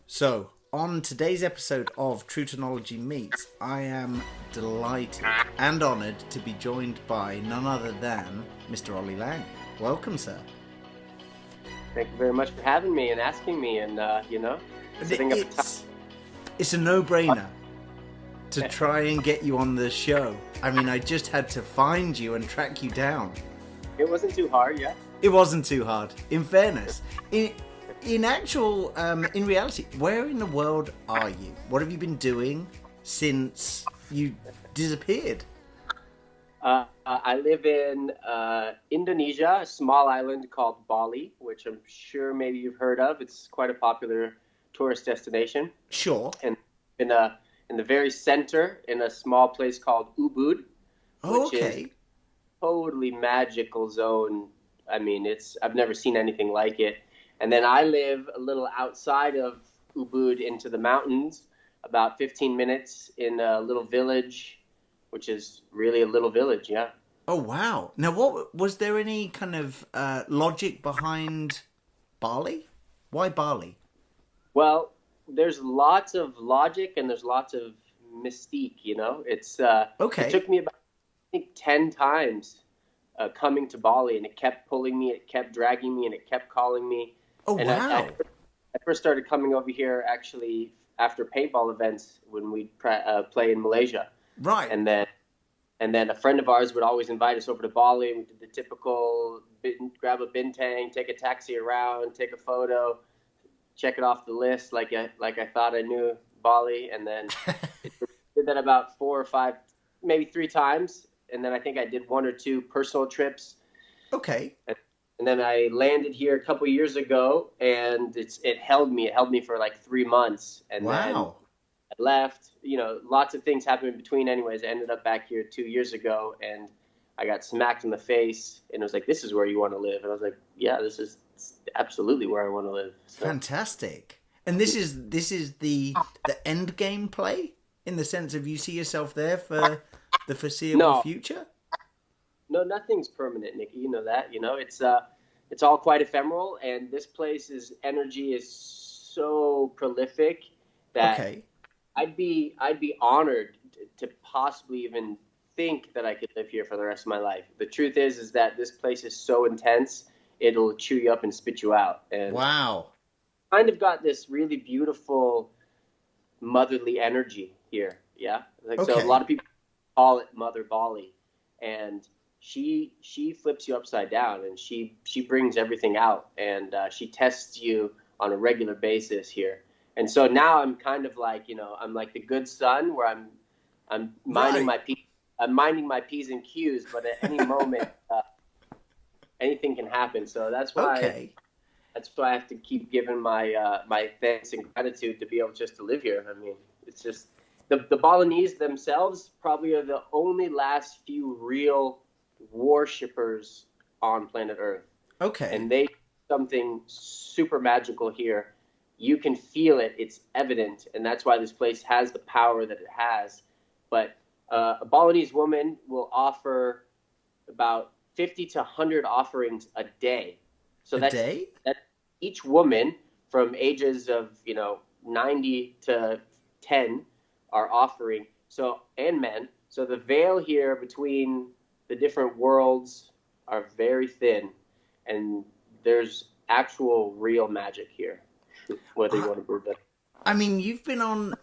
So, on today's episode of Truternology Meets, I am delighted and honoured to be joined by none other than Mr. Ollie Lang. Welcome, sir. Thank you very much for having me and asking me and, setting up It's a no-brainer to try and get you on the show. I mean, I just had to find you and track you down. It wasn't too hard, yeah? It wasn't too hard, in fairness. In reality, where in the world are you? What have you been doing since you disappeared? I live in Indonesia, a small island called Bali, which I'm sure maybe you've heard of. It's quite a popular tourist destination. Sure. And in the very center, in a small place called Ubud, which is totally magical zone. I mean, I've never seen anything like it. And then I live a little outside of Ubud into the mountains, about 15 minutes in a little village, which is really a little village, yeah. Oh, wow. Now, what was there any kind of logic behind Bali? Why Bali? Well, there's lots of logic and there's lots of mystique, you know? It took me about, I think, 10 times coming to Bali, and it kept pulling me, it kept dragging me, and it kept calling me. Oh, and wow. I first started coming over here actually after paintball events when we'd play in Malaysia. Right. And then a friend of ours would always invite us over to Bali, and we did the typical grab a bintang, take a taxi around, take a photo, check it off the list like I thought I knew Bali, and then did that about 4 or 5, maybe 3 times, and then I think I did 1 or 2 personal trips. Okay. And then I landed here a couple years ago, and it held me for like 3 months, and then I left. You know, lots of things happened in between. Anyways, I ended up back here 2 years ago, and I got smacked in the face, and it was like, "This is where you want to live." And I was like, "Yeah, this is absolutely where I want to live." So. Fantastic. And this is the end game play, in the sense of you see yourself there for the foreseeable future? No, nothing's permanent, Nikki. You know that. You know, it's all quite ephemeral, and this place's energy is so prolific that I'd be honored to possibly even think that I could live here for the rest of my life. The truth is that this place is so intense, it'll chew you up and spit you out. And wow. Kind of got this really beautiful motherly energy here. Yeah. So a lot of people call it Mother Bali, and she flips you upside down, and she brings everything out, and she tests you on a regular basis here. And so now I'm kind of like, I'm like the good son, where I'm minding my P's and Q's, but at any moment anything can happen. So that's why I have to keep giving my my thanks and gratitude to be able just to live here. I mean, it's just the Balinese themselves probably are the only last few real worshippers on planet Earth. Okay. And they do something super magical here. You can feel it. It's evident. And that's why this place has the power that it has. But a Balinese woman will offer about 50 to 100 offerings a day. So that's each woman from ages of, 90 to 10 are offering. So, and men. So the veil here between the different worlds are very thin, and there's actual real magic here, whether you want to prove that. I mean, you've been on,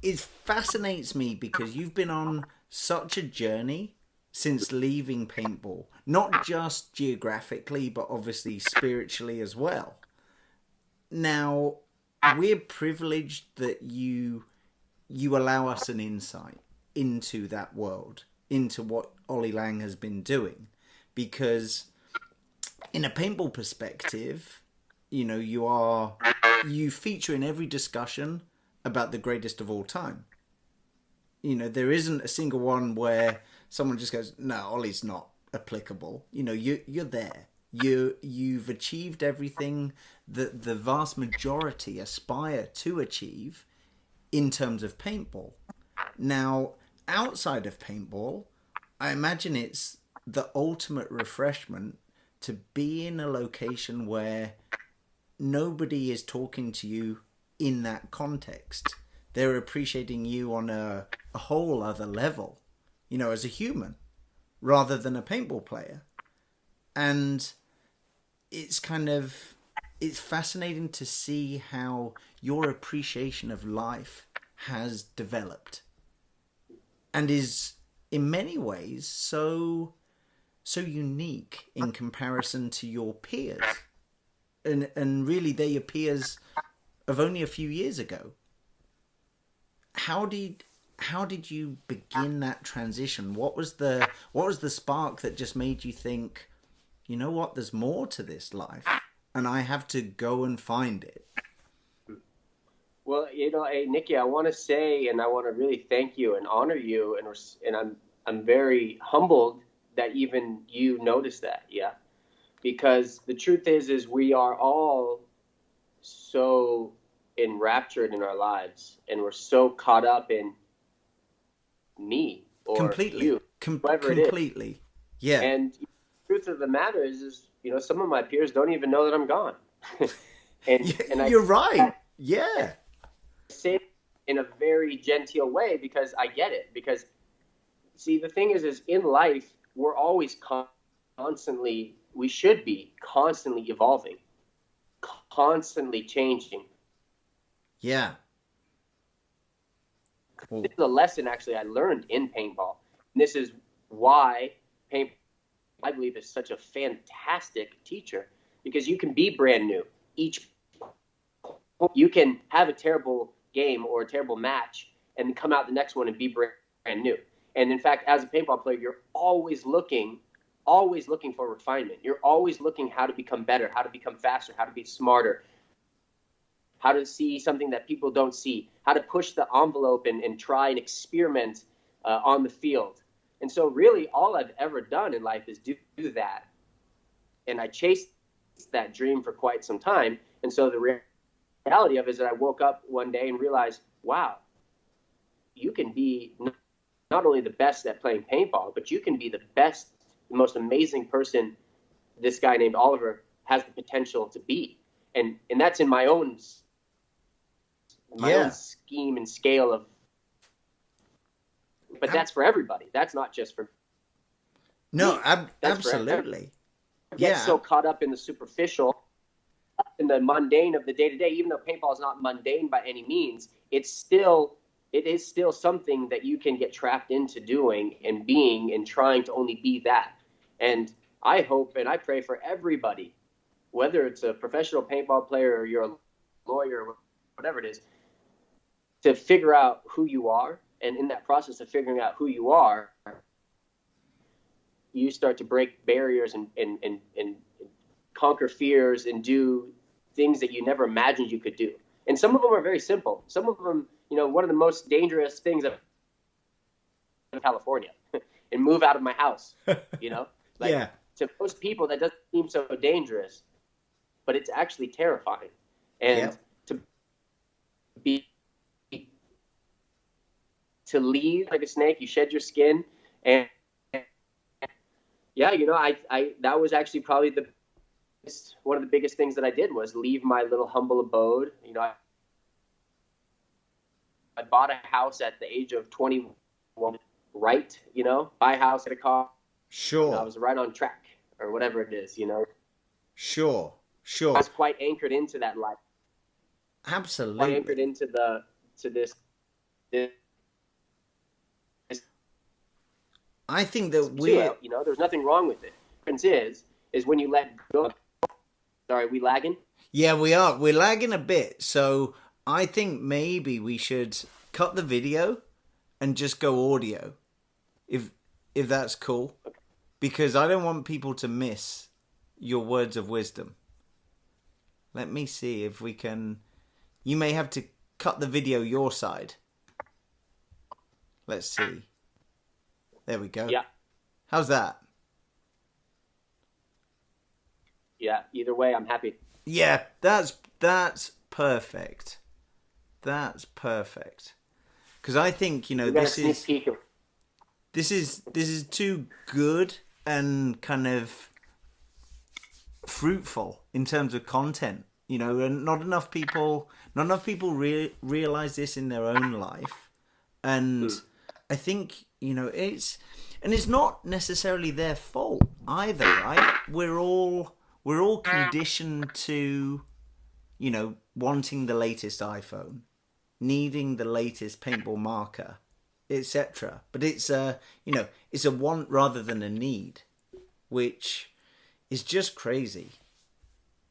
it fascinates me because you've been on such a journey since leaving paintball, not just geographically, but obviously spiritually as well. Now, we're privileged that you allow us an insight into that world, into what Ollie Lang has been doing, because in a paintball perspective, you feature in every discussion about the greatest of all time. There isn't a single one where someone just goes, "No, Ollie's not applicable." You're there. You've achieved everything that the vast majority aspire to achieve in terms of paintball. Now, outside of paintball, I imagine it's the ultimate refreshment to be in a location where nobody is talking to you in that context. They're appreciating you on a whole other level, you know, as a human, rather than a paintball player. And it's fascinating to see how your appreciation of life has developed and is in many ways so unique in comparison to your peers. And really they're your peers of only a few years ago. How did you begin that transition? What was the spark that just made you think, you know what, there's more to this life and I have to go and find it? Well, you know, hey, Nikki, I want to say, and I want to really thank you and honor you, and I'm very humbled that even you noticed that, yeah, because the truth is we are all so enraptured in our lives, and we're so caught up in me or completely, you, whoever it is. Completely, yeah. And the truth of the matter is, you know, some of my peers don't even know that I'm gone. and you're right. Yeah. Say it in a very genteel way because I get it. Because, see, the thing is in life, we're always constantly, we should be constantly evolving, constantly changing. Yeah. This is a lesson, actually, I learned in paintball. And this is why paintball, I believe, is such a fantastic teacher, because you can be brand new. You can have a terrible game or a terrible match and come out the next one and be brand new. And in fact, as a paintball player, you're always looking for refinement. You're always looking how to become better, how to become faster, how to be smarter, how to see something that people don't see, how to push the envelope and try and experiment on the field. And so really all I've ever done in life is do that. And I chased that dream for quite some time. And so the reality of it is that I woke up one day and realized, wow, you can be not only the best at playing paintball, but you can be the best, the most amazing person this guy named Oliver has the potential to be. And that's in my own own scheme and scale of, but that's for everybody. That's not just for no, me. Absolutely. Get so caught up in the superficial, in the mundane of the day-to-day. Even though paintball is not mundane by any means, it is still something that you can get trapped into doing and being and trying to only be that. And I hope and I pray for everybody, whether it's a professional paintball player or you're a lawyer or whatever it is, to figure out who you are. And in that process of figuring out who you are, you start to break barriers and conquer fears and do things that you never imagined you could do. And some of them are very simple. Some of them, you know, one of the most dangerous things in California and move out of my house, you know, like to most people that doesn't seem so dangerous, but it's actually terrifying. And to leave like a snake, you shed your skin. And yeah, you know, I that was actually probably one of the biggest things that I did was leave my little humble abode. You know, I bought a house at the age of 21, right? You know, buy a house, get a car. Sure. You know, I was right on track or whatever it is, you know. Sure. I was quite anchored into that life. Absolutely. Quite anchored into this. I think that you know, there's nothing wrong with it. The difference is when you let go. Sorry, we lagging? Yeah, we are. We're lagging a bit. So I think maybe we should cut the video and just go audio, if that's cool, okay. Because I don't want people to miss your words of wisdom. Let me see if we can. You may have to cut the video your side. Let's see. There we go. Yeah. How's that? Yeah, either way, I'm happy. Yeah, that's perfect. That's perfect. Because I think, you know, this is too good and kind of fruitful in terms of content You know, and not enough people realize this in their own life. And I think, it's not necessarily their fault either, right? We're all conditioned to, wanting the latest iPhone, needing the latest paintball marker, etc. But it's a want rather than a need, which is just crazy.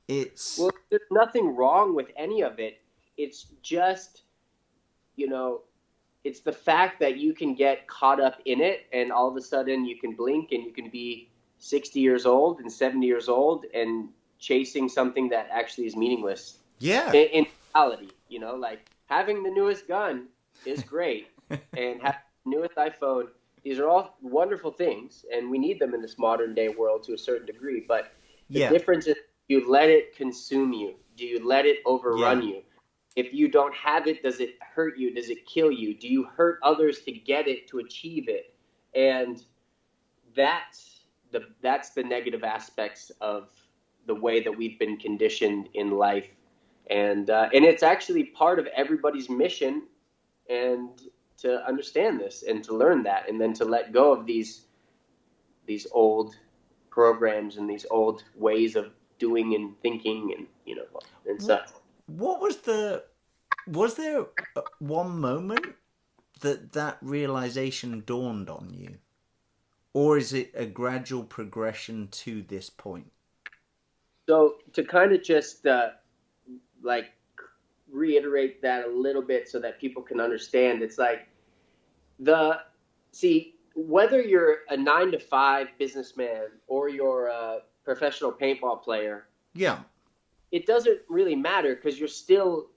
Well, there's nothing wrong with any of it. It's just, it's the fact that you can get caught up in it, and all of a sudden you can blink and you can be 60 years old and 70 years old and chasing something that actually is meaningless. Yeah. In reality, like having the newest gun is great, and having the newest iPhone, these are all wonderful things, and we need them in this modern day world to a certain degree. But the difference is, you let it consume you. Do you let it overrun you? If you don't have it, does it hurt you? Does it kill you? Do you hurt others to get it, to achieve it? And that's the negative aspects of the way that we've been conditioned in life. And it's actually part of everybody's mission, and to understand this and to learn that, and then to let go of these old programs and these old ways of doing and thinking and such. Was there one moment that realization dawned on you, or is it a gradual progression to this point? So to kind of just reiterate that a little bit so that people can understand, it's like whether you're a 9-to-5 businessman or you're a professional paintball player, it doesn't really matter, because you're still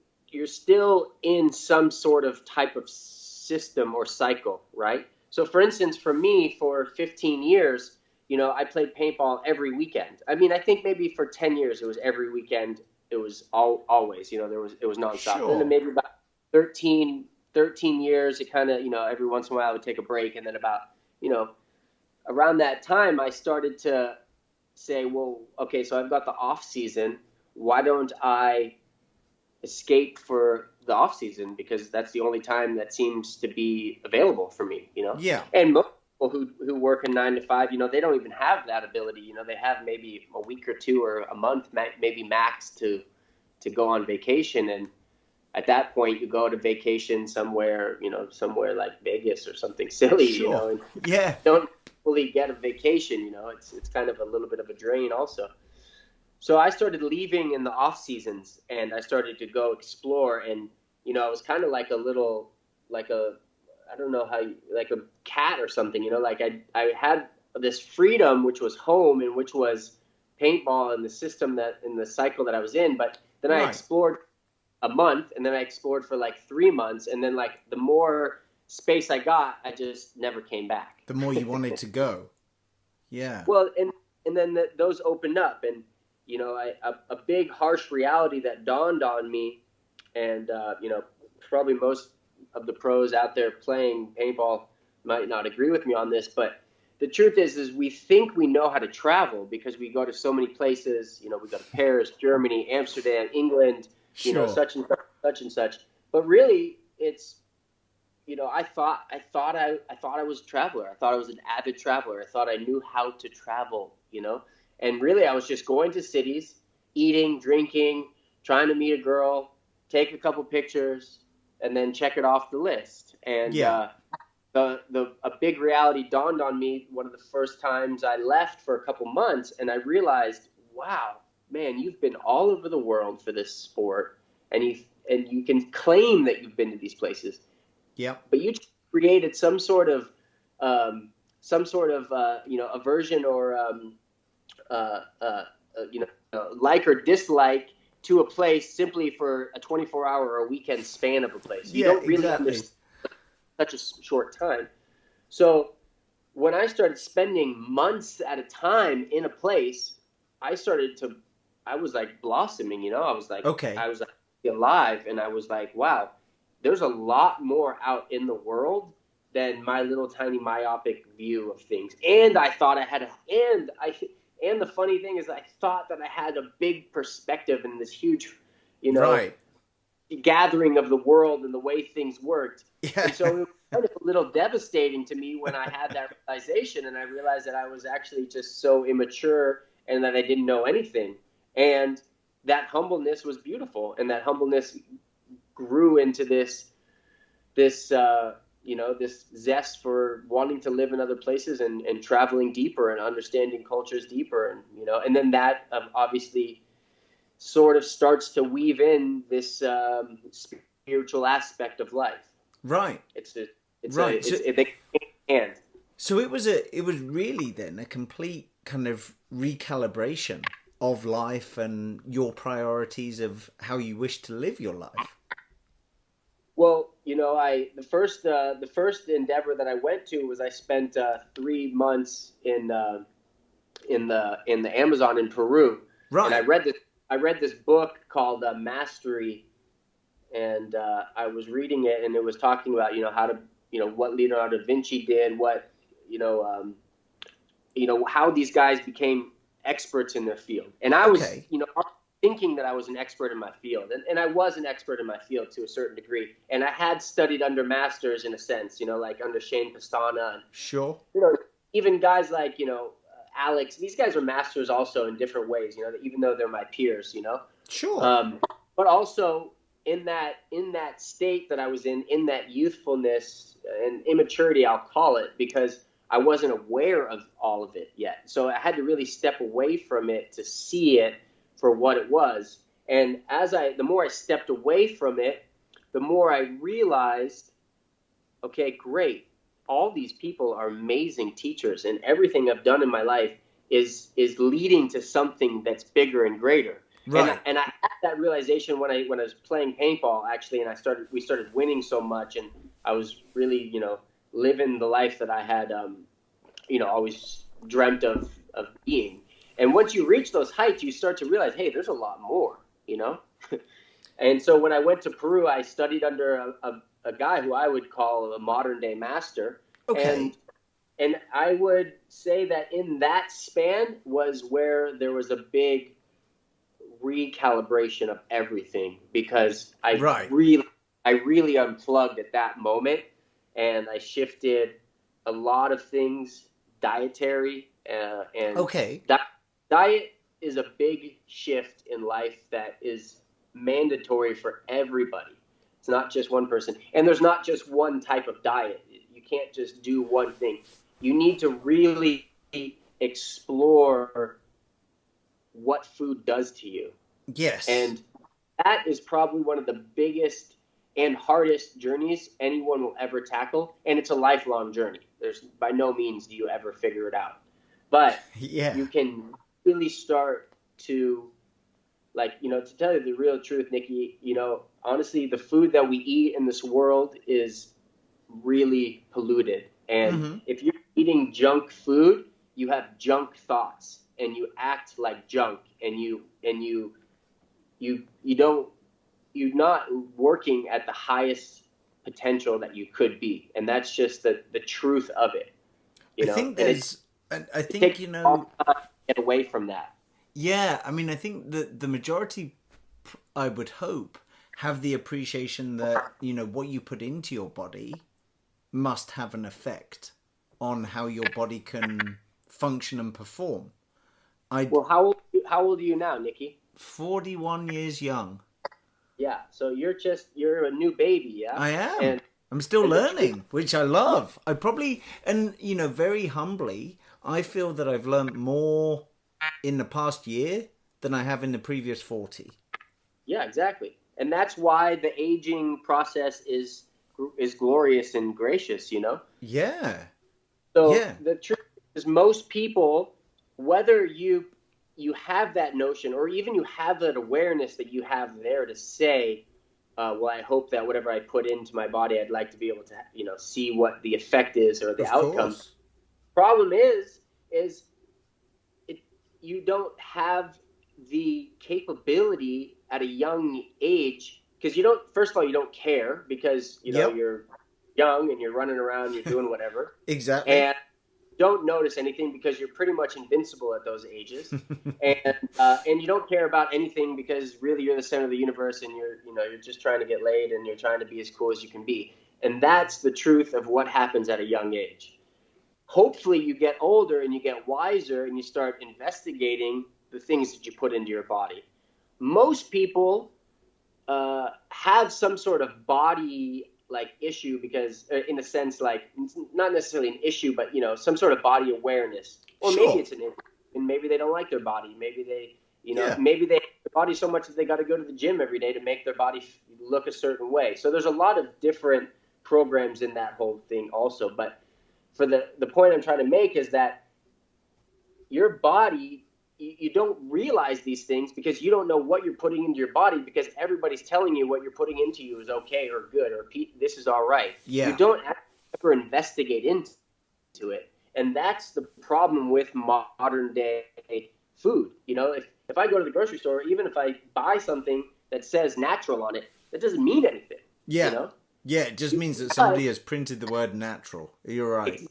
in some sort of type of system or cycle, right? So for instance, for me, for 15 years, I played paintball every weekend. I mean, I think maybe for 10 years it was every weekend. It was always, it was nonstop. Sure. And then maybe about 13 years, it kind of, every once in a while I would take a break. And then about, around that time, I started to say, well, okay, so I've got the off season. Why don't I escape for the off season? Because that's the only time that seems to be available for me, Yeah. And most people who work in 9-to-5, they don't even have that ability. They have maybe a week or two or a month, maybe max, to go on vacation. And at that point, you go to vacation somewhere like Vegas or something silly, Sure. And Yeah. don't fully get a vacation, it's kind of a little bit of a drain also. So I started leaving in the off seasons, and I started to go explore, and I was kind of like I don't know how like a cat or something, like I had this freedom, which was home and which was paintball and the system in the cycle that I was in. But then I explored a month, and then I explored for like 3 months, and then like the more space I got, I just never came back. The more you wanted to go. Yeah. Well, and then those opened up, and a big harsh reality that dawned on me, and probably most of the pros out there playing paintball might not agree with me on this, but the truth is we think we know how to travel because we go to so many places. We go to Paris, Germany, Amsterdam, England, Sure. Such and such. But really, it's I thought I was a traveler. I thought I was an avid traveler. I thought I knew how to travel. And really, I was just going to cities, eating, drinking, trying to meet a girl, take a couple pictures, and then check it off the list. And a big reality dawned on me one of the first times I left for a couple months, and I realized, wow, man, you've been all over the world for this sport, and you can claim that you've been to these places. Yeah. But you created some sort of aversion or like or dislike to a place simply for a 24-hour or a weekend span of a place. You don't really understand such a short time. So when I started spending months at a time in a place, I was like blossoming, I was like, I was like alive, and I was like, wow, there's a lot more out in the world than my little tiny myopic view of things. And I thought the funny thing is I thought that I had a big perspective in this huge, you know, right. gathering of the world and the way things worked. Yeah. And so it was kind of a little devastating to me when I had that realization, and I realized that I was actually just so immature and that I didn't know anything. And that humbleness was beautiful, and that humbleness grew into this this zest for wanting to live in other places and traveling deeper and understanding cultures deeper, and then that obviously sort of starts to weave in this spiritual aspect of life. Right. They can. So it was really then a complete kind of recalibration of life and your priorities of how you wish to live your life. Well, the first endeavor that I went to was I spent 3 months in the Amazon in Peru. Right. And I read this book called Mastery, and I was reading it, and it was talking about how to what Leonardo da Vinci did, what how these guys became experts in their field. And I was thinking that I was an expert in my field, and I was an expert in my field to a certain degree, and I had studied under masters in a sense, like under Shane Pastana, and sure, even guys like Alex. These guys are masters also in different ways, even though they're my peers, sure. But also in that state that I was in that youthfulness and immaturity, I'll call it, because I wasn't aware of all of it yet. So I had to really step away from it to see it for what it was. And the more I stepped away from it, the more I realized, okay, great. All these people are amazing teachers, and everything I've done in my life is leading to something that's bigger and greater. Right. And I had that realization when I was playing paintball, actually, and we started winning so much, and I was really, living the life that I had, always dreamt of being. And once you reach those heights, you start to realize, hey, there's a lot more, And so when I went to Peru, I studied under a guy who I would call a modern day master. Okay. And I would say that in that span was where there was a big recalibration of everything, because I really unplugged at that moment, and I shifted a lot of things, dietary, and diet is a big shift in life that is mandatory for everybody. It's not just one person, and there's not just one type of diet. You can't just do one thing. You need to really explore what food does to you. Yes. And that is probably one of the biggest and hardest journeys anyone will ever tackle. And it's a lifelong journey. There's by no means do you ever figure it out. But you can really start to, to tell you the real truth, Nikki, honestly, the food that we eat in this world is really polluted. And if you're eating junk food, you have junk thoughts, and you act like junk, and you're not working at the highest potential that you could be. And that's just the truth of it. I think get away from that. Yeah, I mean, I think that the majority, I would hope, have the appreciation that, what you put into your body must have an effect on how your body can function and perform. Well, how old are you now, Nikki? 41 years young. Yeah, so you're a new baby, yeah? I am. And I'm still learning, which I love. I probably, and very humbly, I feel that I've learned more in the past year than I have in the previous 40. Yeah, exactly. And that's why the aging process is glorious and gracious, Yeah. So the truth is, most people, whether you have that notion, or even you have that awareness that you have there to say, well, I hope that whatever I put into my body, I'd like to be able to, see what the effect is or the outcome. Problem is you don't have the capability at a young age, because first of all, you don't care, because, you're young and you're running around, you're doing whatever. Exactly. don't notice anything because you're pretty much invincible at those ages, and you don't care about anything because really you're the center of the universe, and you're just trying to get laid, and you're trying to be as cool as you can be. And that's the truth of what happens at a young age. Hopefully you get older and you get wiser and you start investigating the things that you put into your body. Most people have some sort of body issue because in a sense, not necessarily an issue, but some sort of body awareness, or Sure. maybe it's an issue, and maybe they don't like their body. Maybe they maybe they hate their body so much that they got to go to the gym every day to make their body look a certain way. So there's a lot of different programs in that whole thing also. But for the point I'm trying to make is that your body, you don't realize these things because you don't know what you're putting into your body, because everybody's telling you what you're putting into you is okay or good or this is all right. Yeah. You don't ever investigate into it. And that's the problem with modern day food. If I go to the grocery store, even if I buy something that says natural on it, that doesn't mean anything. Yeah. Yeah, it just means that somebody has printed the word natural. You're right.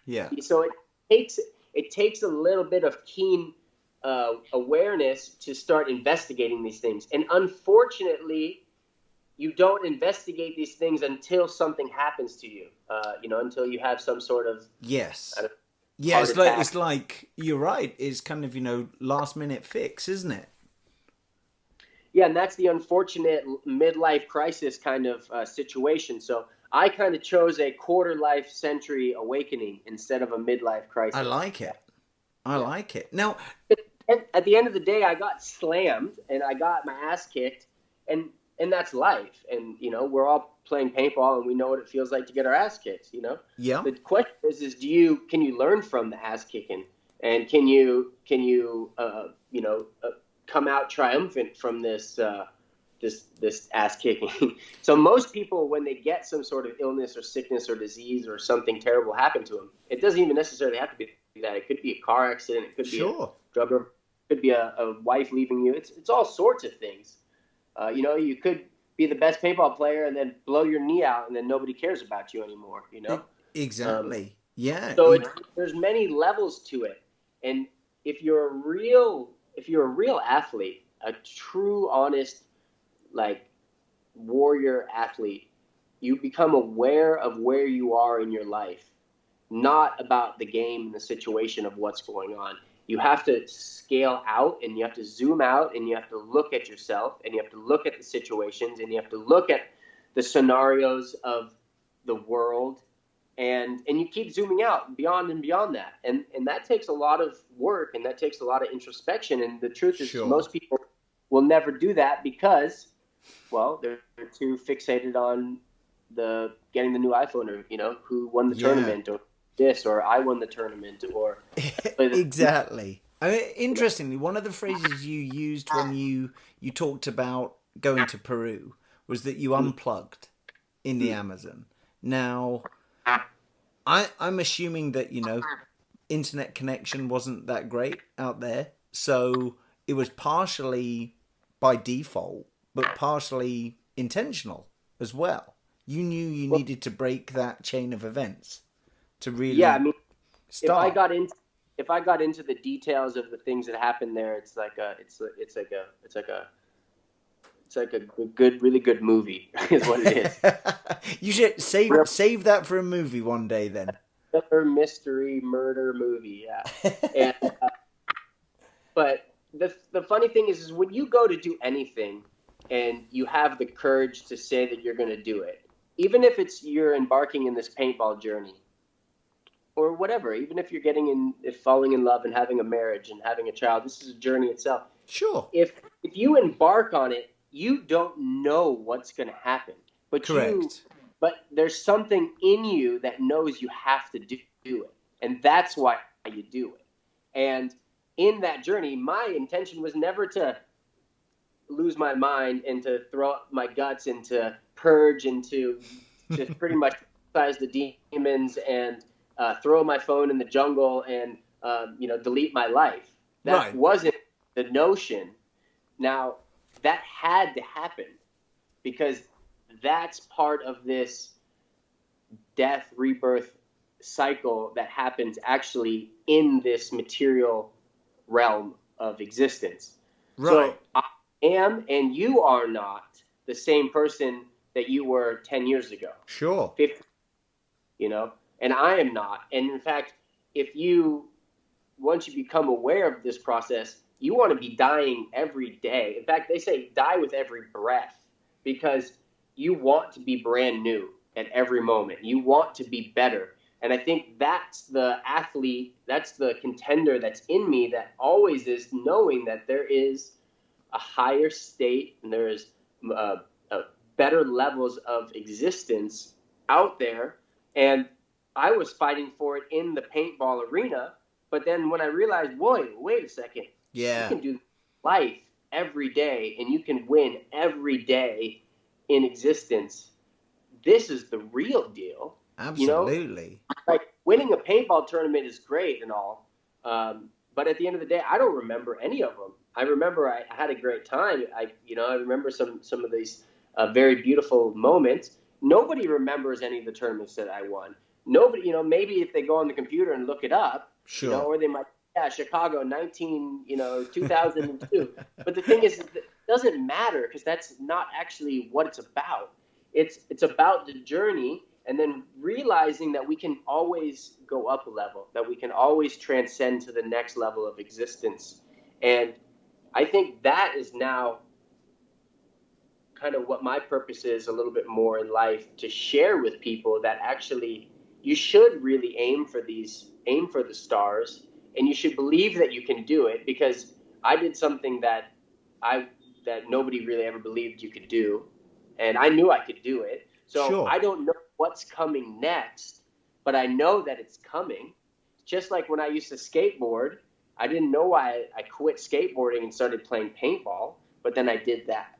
Yeah. So it takes a little bit of keen awareness to start investigating these things. And unfortunately, you don't investigate these things until something happens to you, until you have some sort of... Yes. Yeah, it's like, you're right, it's kind of, last minute fix, isn't it? Yeah, and that's the unfortunate midlife crisis kind of situation. So I kind of chose a quarter life century awakening instead of a midlife crisis. I like it. I like it. Now, at the end of the day, I got slammed and I got my ass kicked, and that's life. And we're all playing paintball, and we know what it feels like to get our ass kicked. Yeah. The question is can you learn from the ass kicking, and can you come out triumphant from this ass kicking? So most people, when they get some sort of illness or sickness or disease or something terrible happen to them, it doesn't even necessarily have to be that. It could be a car accident. It could be a drug, it could be a wife leaving you. It's all sorts of things. You could be the best paintball player and then blow your knee out, and then nobody cares about you anymore. Exactly. Yeah. So there's many levels to it, and if you're a real athlete, a true, honest, warrior athlete, you become aware of where you are in your life, not about the game and the situation of what's going on. You have to scale out, and you have to zoom out, and you have to look at yourself, and you have to look at the situations, and you have to look at the scenarios of the world, and you keep zooming out beyond and beyond that. And that takes a lot of work, and that takes a lot of introspection. And the truth is, most people will never do that because, well, they're too fixated on getting the new iPhone, or, who won the tournament, or this, or I won the tournament, or... Exactly. I mean, interestingly, one of the phrases you used when you talked about going to Peru was that you unplugged in the Amazon. Now, I'm assuming that, internet connection wasn't that great out there, so it was partially by default, but partially intentional as well. You knew you needed to break that chain of events to really start. If I got into the details of the things that happened there, it's like a really good movie is what it is. You should save that for a movie one day then. Another mystery murder movie, yeah. And but the funny thing is when you go to do anything and you have the courage to say that you're going to do it, even if you're embarking in this paintball journey, or whatever, even if you're falling in love and having a marriage and having a child, this is a journey itself. Sure. If you embark on it, you don't know what's going to happen. But correct. But there's something in you that knows you have to do it. And that's why you do it. And in that journey, my intention was never to lose my mind and to throw up my guts and to purge and to just pretty much exercise the demons and throw my phone in the jungle and, delete my life. That wasn't the notion. Now, that had to happen because that's part of this death, rebirth cycle that happens actually in this material realm of existence. Right. So I am, and you are not the same person that you were 10 years ago. Sure. 50, and I am not. And in fact, once you become aware of this process, you want to be dying every day. In fact, they say die with every breath, because you want to be brand new at every moment. You want to be better. And I think that's the athlete, that's the contender that's in me, that always is knowing that there is a higher state and there is better levels of existence out there. And I was fighting for it in the paintball arena. But then when I realized, wait a second. Yeah. You can do life every day and you can win every day in existence. This is the real deal. Absolutely. Like winning a paintball tournament is great and all. But at the end of the day, I don't remember any of them. I remember I had a great time. I remember some of these very beautiful moments. Nobody remembers any of the tournaments that I won. Nobody, maybe if they go on the computer and look it up, sure. Or they might, Chicago 2002. But the thing is, it doesn't matter, because that's not actually what it's about. It's about the journey, and then realizing that we can always go up a level, that we can always transcend to the next level of existence. And I think that is now kind of what my purpose is a little bit more in life, to share with people that actually you should really aim for the stars, and you should believe that you can do it, because I did something that nobody really ever believed you could do, and I knew I could do it. So sure. I don't know what's coming next, but I know that it's coming. Just like when I used to skateboard, I didn't know why I quit skateboarding and started playing paintball, but then I did that,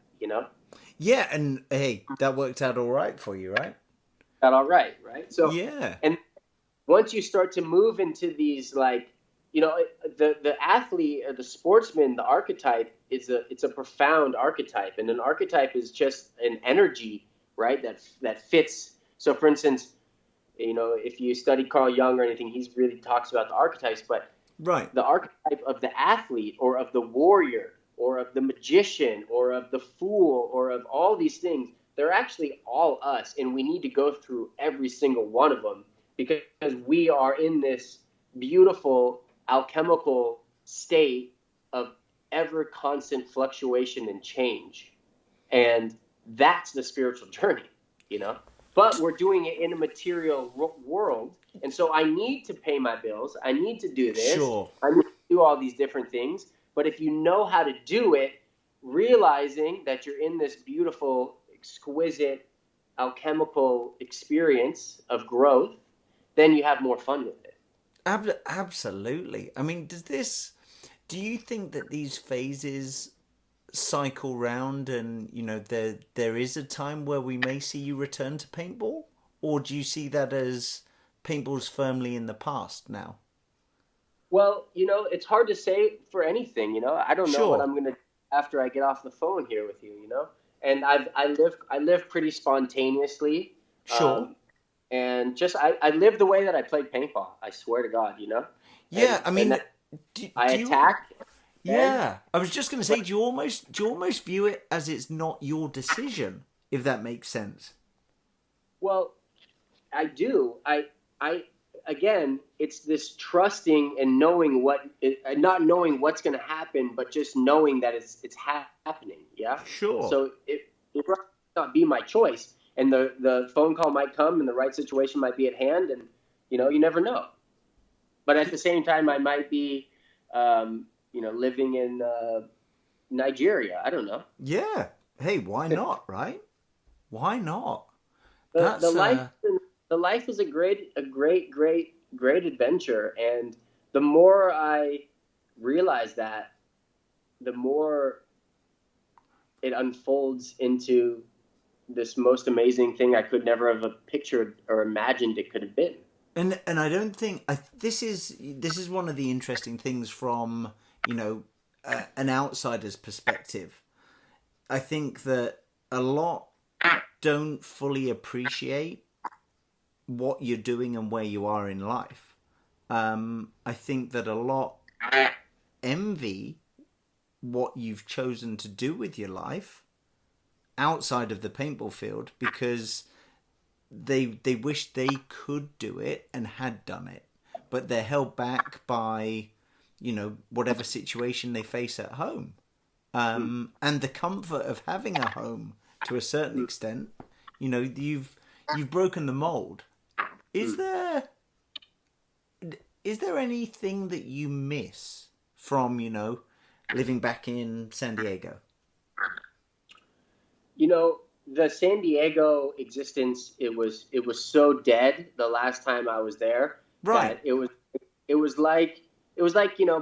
Yeah, and hey, that worked out all right for you, right? Got all right? So yeah. And once you start to move into these, like, the athlete or the sportsman, the archetype it's a profound archetype, and an archetype is just an energy, right? That fits. So, for instance, if you study Carl Jung or anything, he really talks about the archetypes, but right, the archetype of the athlete or of the warrior or of the magician or of the fool or of all these things, they're actually all us, and we need to go through every single one of them, because we are in this beautiful alchemical state of ever constant fluctuation and change. And that's the spiritual journey, But we're doing it in a material world. And so I need to pay my bills. I need to do this. Sure. I need to do all these different things. But if you know how to do it, realizing that you're in this beautiful, exquisite, alchemical experience of growth, then you have more fun with it. Absolutely. I mean, do you think that these phases cycle round, and there is a time where we may see you return to paintball, or do you see that as paintball's firmly in the past now? Well, it's hard to say for anything. I don't know sure. what I'm gonna do after I get off the phone here with you. And I live pretty spontaneously. Sure. And just I live the way that I played paintball. I swear to God, Yeah, I mean, I attack. Yeah, I was just going to say, do you almost view it as it's not your decision, if that makes sense? Well, I do. I again, it's this trusting and knowing not knowing what's going to happen, but just knowing that it's happening. Yeah. Sure. So it might not be my choice, and the phone call might come, and the right situation might be at hand, and you never know. But at the same time, I might be, living in Nigeria. I don't know. Yeah. Hey, why not? Right? Why not? The life is a great adventure, and the more I realize that, the more it unfolds into this most amazing thing I could never have pictured or imagined it could have been. And I don't think this is one of the interesting things from an outsider's perspective. I think that a lot don't fully appreciate what you're doing and where you are in life. I think that a lot envy what you've chosen to do with your life outside of the paintball field, because they wish they could do it and had done it, but they're held back by, whatever situation they face at home. And the comfort of having a home to a certain extent, you've broken the mold. Is there anything that you miss from, living back in San Diego? The San Diego existence, it was so dead the last time I was there. Right. It was like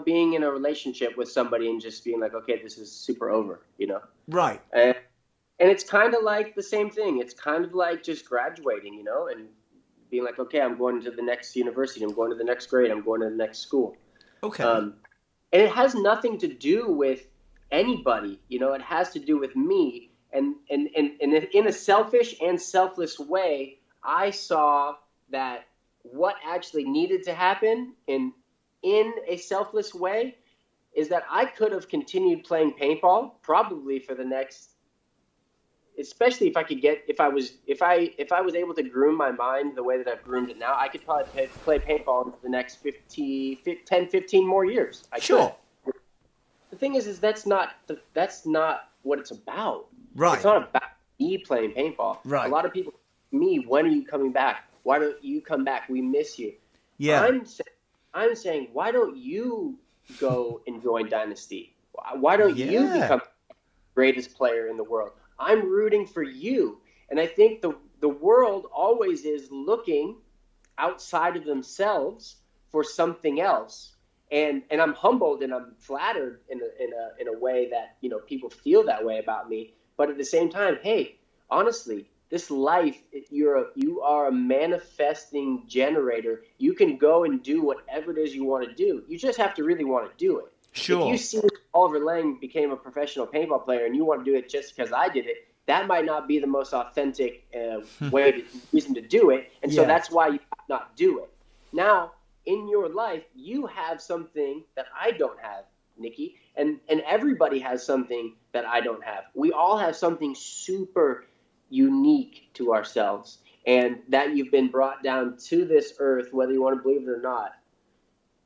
being in a relationship with somebody and just being like, okay, this is super over, Right. And it's kind of like the same thing. It's kind of like just graduating, and being like, okay, I'm going to the next university. I'm going to the next grade. I'm going to the next school. Okay. And it has nothing to do with anybody, it has to do with me. And in a selfish and selfless way, I saw that what actually needed to happen in a selfless way is that I could have continued playing paintball probably for the next, especially if I was able to groom my mind the way that I've groomed it now, I could probably play paintball for the next 10, 15 more years. Sure. Could. The thing is that's not what it's about. Right. It's not about me playing paintball. Right. A lot of people, me, when are you coming back? Why don't you come back? We miss you. Yeah. I'm saying, why don't you go and join Dynasty? Why don't you become the greatest player in the world? I'm rooting for you. And I think the world always is looking outside of themselves for something else. And I'm humbled and I'm flattered in a way that, people feel that way about me. But at the same time, hey, honestly, this life, you are a manifesting generator. You can go and do whatever it is you want to do. You just have to really want to do it. Sure. If you see Oliver Lang became a professional paintball player and you want to do it just because I did it, that might not be the most authentic reason to do it. And so that's why you not do it. Now, in your life, you have something that I don't have, Nikki, and everybody has something that I don't have. We all have something super unique to ourselves, and that you've been brought down to this earth, whether you want to believe it or not,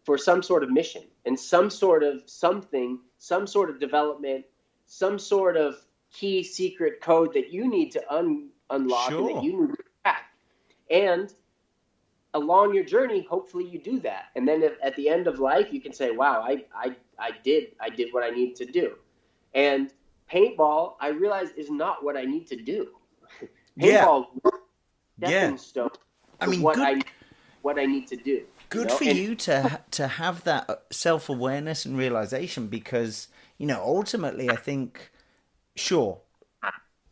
for some sort of mission and some sort of something, some sort of development, some sort of key secret code that you need to unlock and that you need to crack. And along your journey, hopefully you do that. And then at the end of life, you can say, wow, I did what I need to do. And paintball, I realized, is not what I need to do. Paintball, stepping stone. I mean, what I need to do. Good for you to have that self-awareness and realization, because, ultimately I think, sure,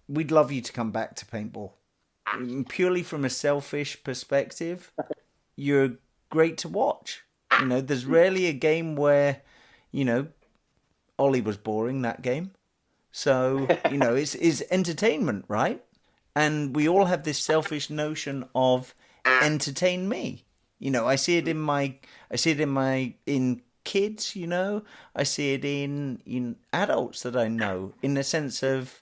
we'd love you to come back to paintball. Purely from a selfish perspective, you're great to watch. There's rarely a game where, Ollie was boring that game. So, it's entertainment, right? And we all have this selfish notion of entertain me. I see it in kids, I see it in adults that I know, in the sense of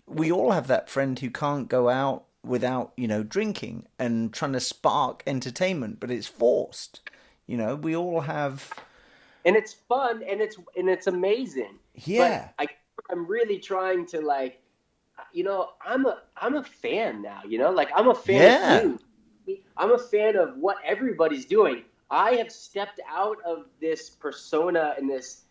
we all have that friend who can't go out without, drinking and trying to spark entertainment, but it's forced. We all have, and it's fun and it's amazing. Yeah. But I'm really trying to I'm a fan now, I'm a fan of you. I'm a fan of what everybody's doing. I have stepped out of this persona and this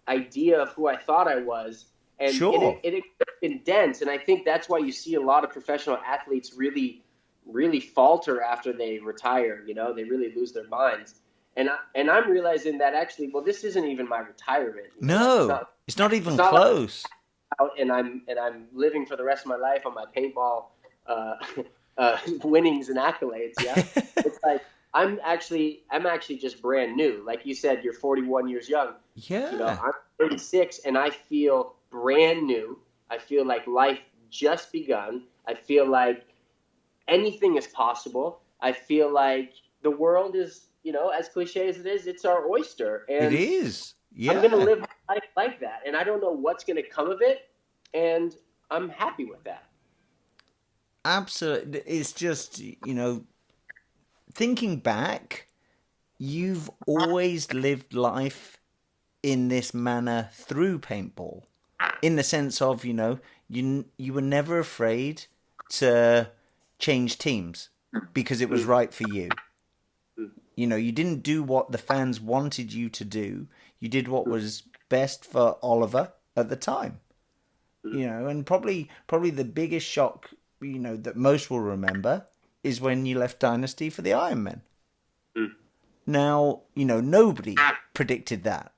idea of who I thought I was. And it's been dense. And I think that's why you see a lot of professional athletes really, really falter after they retire. They really lose their minds. And I'm realizing that actually, well, this isn't even my retirement. No, it's not even close. And I'm living for the rest of my life on my paintball winnings and accolades. Yeah, it's like I'm actually just brand new. Like you said, you're 41 years young. Yeah, I'm 36, and I feel brand new. I feel like life just begun. I feel like anything is possible. I feel like the world is, as cliche as it is, it's our oyster. It And is. I'm going to Yeah. live my life like that. And I don't know what's going to come of it. And I'm happy with that. Absolutely. It's just, thinking back, you've always lived life in this manner through paintball, in the sense of, you were never afraid to change teams because it was right for you. You didn't do what the fans wanted you to do. You did what was best for Oliver at the time. And probably the biggest shock, that most will remember is when you left Dynasty for the Ironman. Now, nobody predicted that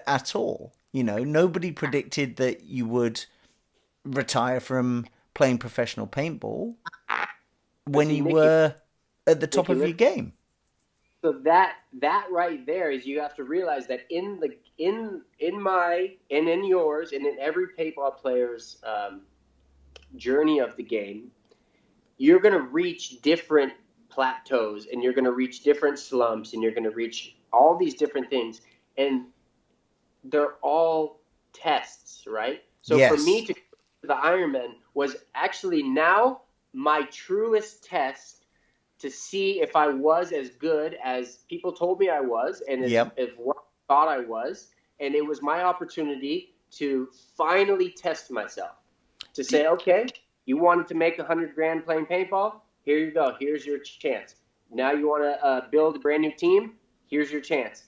at all. Nobody predicted that you would retire from playing professional paintball when you were at the top of your game. So that right there is, you have to realize that in yours and in every paintball player's journey of the game, you're going to reach different plateaus, and you're going to reach different slumps, and you're going to reach all these different things, and they're all tests, right? So yes. For me to the Ironman was actually now my truest test to see if I was as good as people told me I was, and as what I thought I was. And it was my opportunity to finally test myself, to say, okay, you wanted to make $100,000 playing paintball? Here you go. Here's your chance. Now you want to build a brand new team? Here's your chance.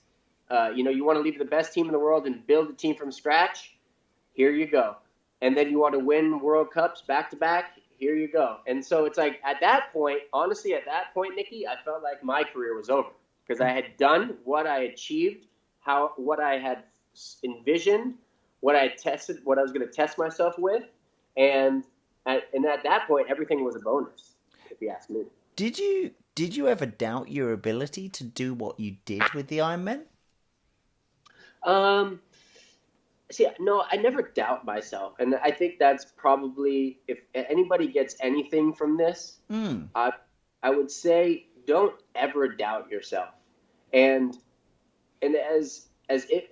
You want to leave the best team in the world and build a team from scratch? Here you go. And then you want to win World Cups back to back? Here you go. And so it's like, at that point, Nikki, I felt like my career was over, because I had done what I achieved, what I had envisioned, what I had tested, what I was going to test myself with. And at that point, everything was a bonus, if you ask me. Did you ever doubt your ability to do what you did with the Ironman? No, I never doubt myself. And I think that's probably, if anybody gets anything from this, I would say don't ever doubt yourself. And as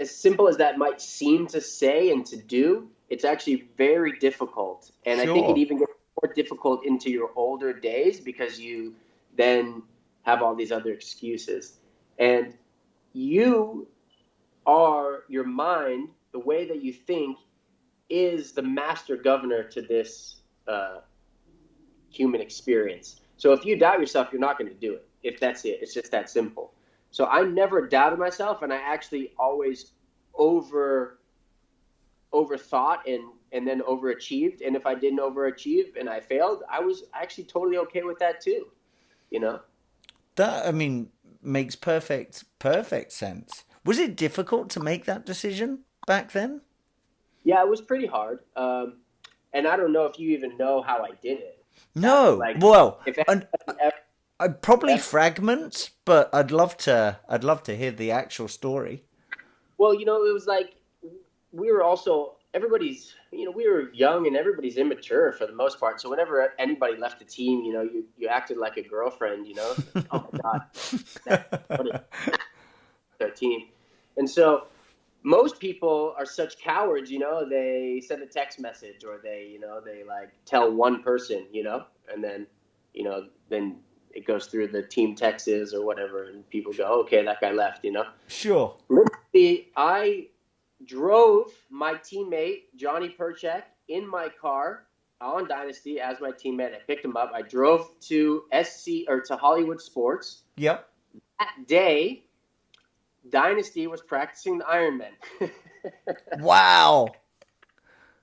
simple as that might seem to say and to do, it's actually very difficult. And sure. I think it even gets more difficult into your older days, because you then have all these other excuses. And your mind, the way that you think, is the master governor to this human experience. So if you doubt yourself, you're not going to do it. If that's it, it's just that simple. So I never doubted myself, and I actually always overthought and then overachieved. And if I didn't overachieve and I failed, I was actually totally okay with that too. That, makes perfect sense. Was it difficult to make that decision back then? Yeah, it was pretty hard. And I don't know if you even know how I did it. No. I'd probably fragments, but I'd love to hear the actual story. Well, it was like, we were also, everybody's, we were young and everybody's immature for the most part. So whenever anybody left the team, you acted like a girlfriend, oh my God, what is their team. And so most people are such cowards, they send a text message, or they like tell one person, and then, then it goes through the team texts or whatever, and people go, okay, that guy left, Sure. Literally, I drove my teammate, Johnny Perchick, in my car on Dynasty as my teammate. I picked him up. I drove to to Hollywood Sports. Yep. That day, Dynasty was practicing the Ironman. Wow.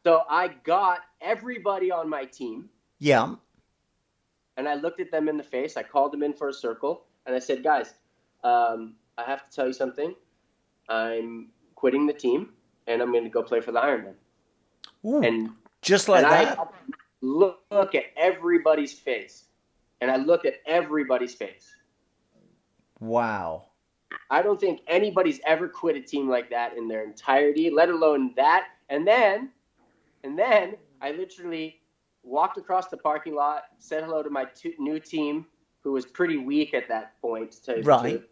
So I got everybody on my team. Yeah. And I looked at them in the face. I called them in for a circle. And I said, guys, I have to tell you something. I'm quitting the team, and I'm going to go play for the Ironman. Ooh, and just like that? I look at everybody's face. And I looked at everybody's face. Wow. I don't think anybody's ever quit a team like that in their entirety, let alone that. And then I literally walked across the parking lot, said hello to my new team, who was pretty weak at that point, to tell you the Right. truth.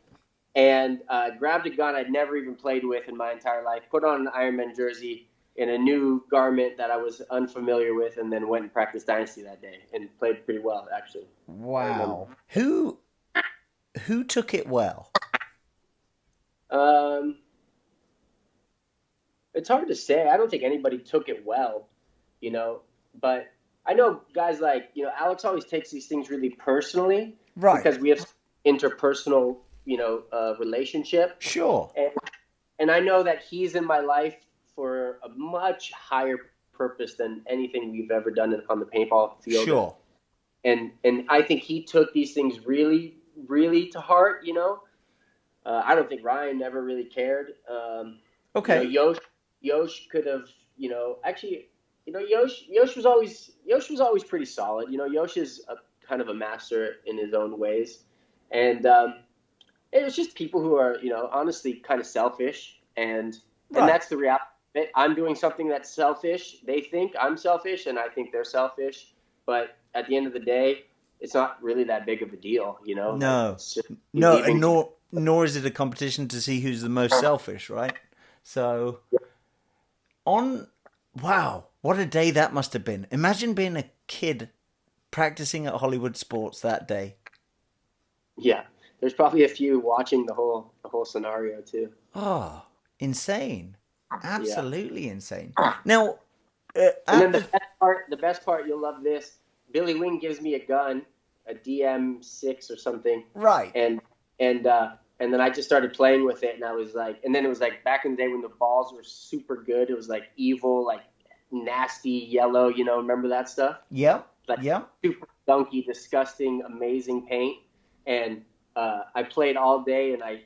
And grabbed a gun I'd never even played with in my entire life, put on an Ironman jersey in a new garment that I was unfamiliar with, and then went and practiced Dynasty that day and played pretty well, actually. Wow. Who took it well? It's hard to say. I don't think anybody took it well, but I know guys like, Alex always takes these things really personally, Right. because we have interpersonal, relationship. Sure. And I know that he's in my life for a much higher purpose than anything we've ever done on the paintball field. Sure. And I think he took these things really, really to heart, I don't think Ryan ever really cared. Okay. Yosh could have, actually, Yosh was always pretty solid. Yosh is kind of a master in his own ways. And it was just people who are, honestly kind of selfish. And that's the reality. I'm doing something that's selfish. They think I'm selfish, and I think they're selfish. But at the end of the day, it's not really that big of a deal, No. No, and nor is it a competition to see who's the most selfish, right? So, wow, what a day that must have been. Imagine being a kid practicing at Hollywood Sports that day. Yeah, there's probably a few watching the whole scenario too. Oh, insane. Absolutely insane. Now, and then the best part, you'll love this. Billy Wing gives me a gun, a DM6 or something. Right. And then I just started playing with it, and I was like, and then it was like back in the day when the balls were super good. It was like evil, like nasty yellow, remember that stuff? Yep. Like yep. super gunky, disgusting, amazing paint. And I played all day, and I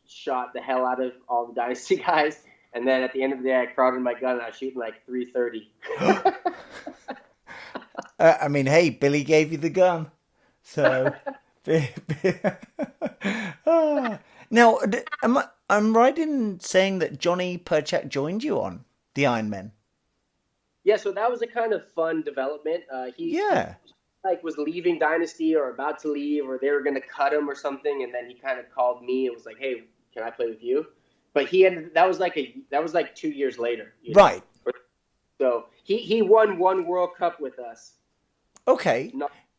shot the hell out of all the Dynasty guys. And then at the end of the day, I crawled in my gun, and I was shooting like 330. I mean, hey, Billy gave you the gun. So, now, I'm right in saying that Johnny Perchick joined you on the Ironman? Yeah, so that was a kind of fun development. He was leaving Dynasty or about to leave, or they were going to cut him or something, and then he kind of called me and was like, "Hey, can I play with you?" But that was like 2 years later, right? So he won one World Cup with us. Okay,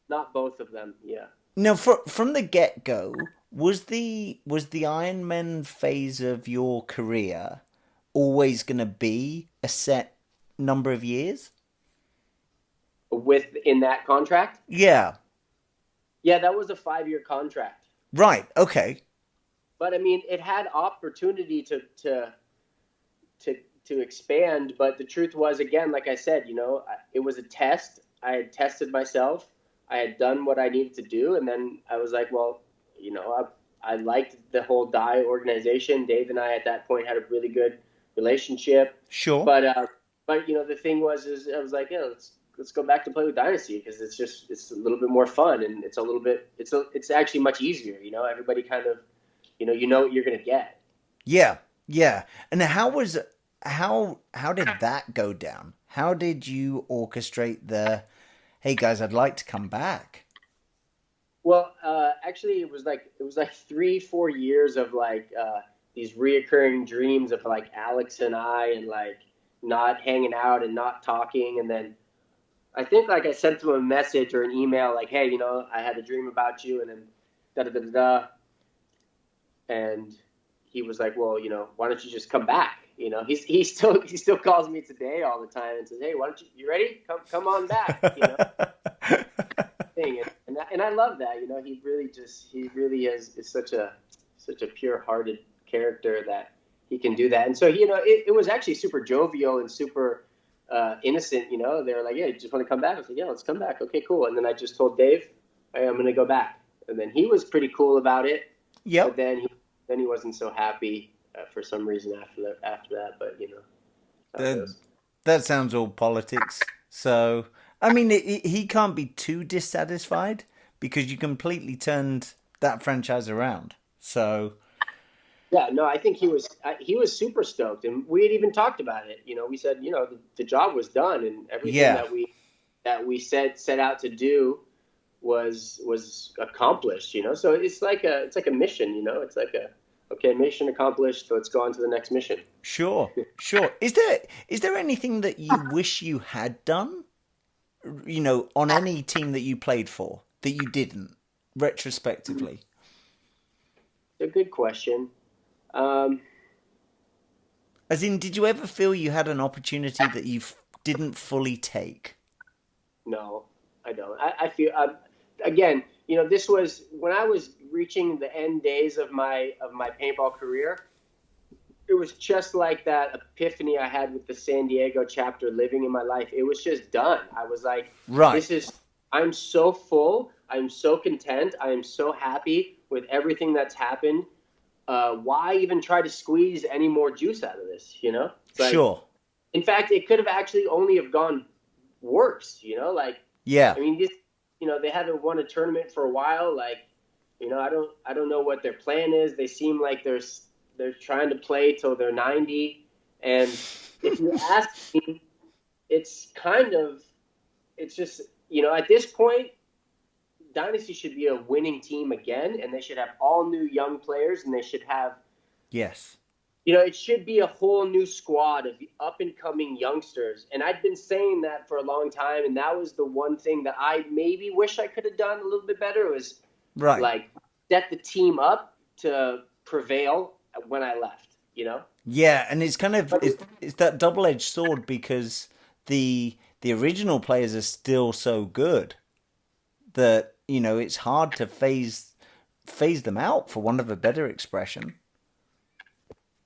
not both of them. Yeah. Now, from the get-go, was the Ironman phase of your career always going to be a set number of years? In that contract? Yeah. Yeah, that was a 5-year contract. Right. Okay. But I mean, it had opportunity to expand. But the truth was, again, like I said, it was a test. I had tested myself. I had done what I needed to do, and then I was like, well, I liked the whole Dye organization. Dave and I at that point had a really good relationship. Sure. But the thing was, I was like, yeah, let's go back to play with Dynasty, because it's a little bit more fun, and it's actually much easier. Everybody kind of, you know what you're gonna get. Yeah. Yeah. And how did that go down? How did you orchestrate the, hey guys, I'd like to come back? Well, actually, it was like 3-4 years of like these reoccurring dreams of like Alex and I, and like not hanging out and not talking. And then I think like I sent him a message or an email like, hey, I had a dream about you, and then da da da da da. And he was like, well, why don't you just come back? He still calls me today all the time and says, hey, why don't you ready? Come on back. And I love that. He really is such a pure-hearted character that he can do that. And so it was actually super jovial and super innocent. They were like, yeah, you just want to come back? I was like, yeah, let's come back. Okay, cool. And then I just told Dave, hey, I'm going to go back. And then he was pretty cool about it. Yep. But then he wasn't so happy for some reason after that. But that sounds all politics. So I mean, he can't be too dissatisfied because you completely turned that franchise around. So yeah, no, I think he was super stoked, and we had even talked about it. We said the job was done, and everything that we set out to do was accomplished, you know. So it's like a mission, you know. It's like okay, mission accomplished. Let's go on to the next mission. Sure. Is there anything that you wish you had done, you know, on any team that you played for that you didn't, retrospectively? It's a good question. As in, did you ever feel you had an opportunity that you didn't fully take? No, I don't. I feel again, you know, this was when I was reaching the end days of my paintball career. It was just like that epiphany I had with the San Diego chapter living in my life. It was just done. I was like, right. I'm so full. I'm so content. I am so happy with everything that's happened. Why even try to squeeze any more juice out of this, you know? Like, sure. In fact, it could have actually only have gone worse, you know? Like, yeah. I mean, this, you know, they haven't won a tournament for a while. Like, you know, I don't know what their plan is. They seem like they're trying to play till they're 90. And if you ask me, it's just, you know, at this point, Dynasty should be a winning team again, and they should have all new young players, and they should have, yes, you know, it should be a whole new squad of up-and-coming youngsters. And I'd been saying that for a long time, and that was the one thing that I maybe wish I could have done a little bit better was, right, like, set the team up to prevail when I left, you know? Yeah, and it's kind of it's that double-edged sword because the original players are still so good that, you know, it's hard to phase them out, for want of a better expression.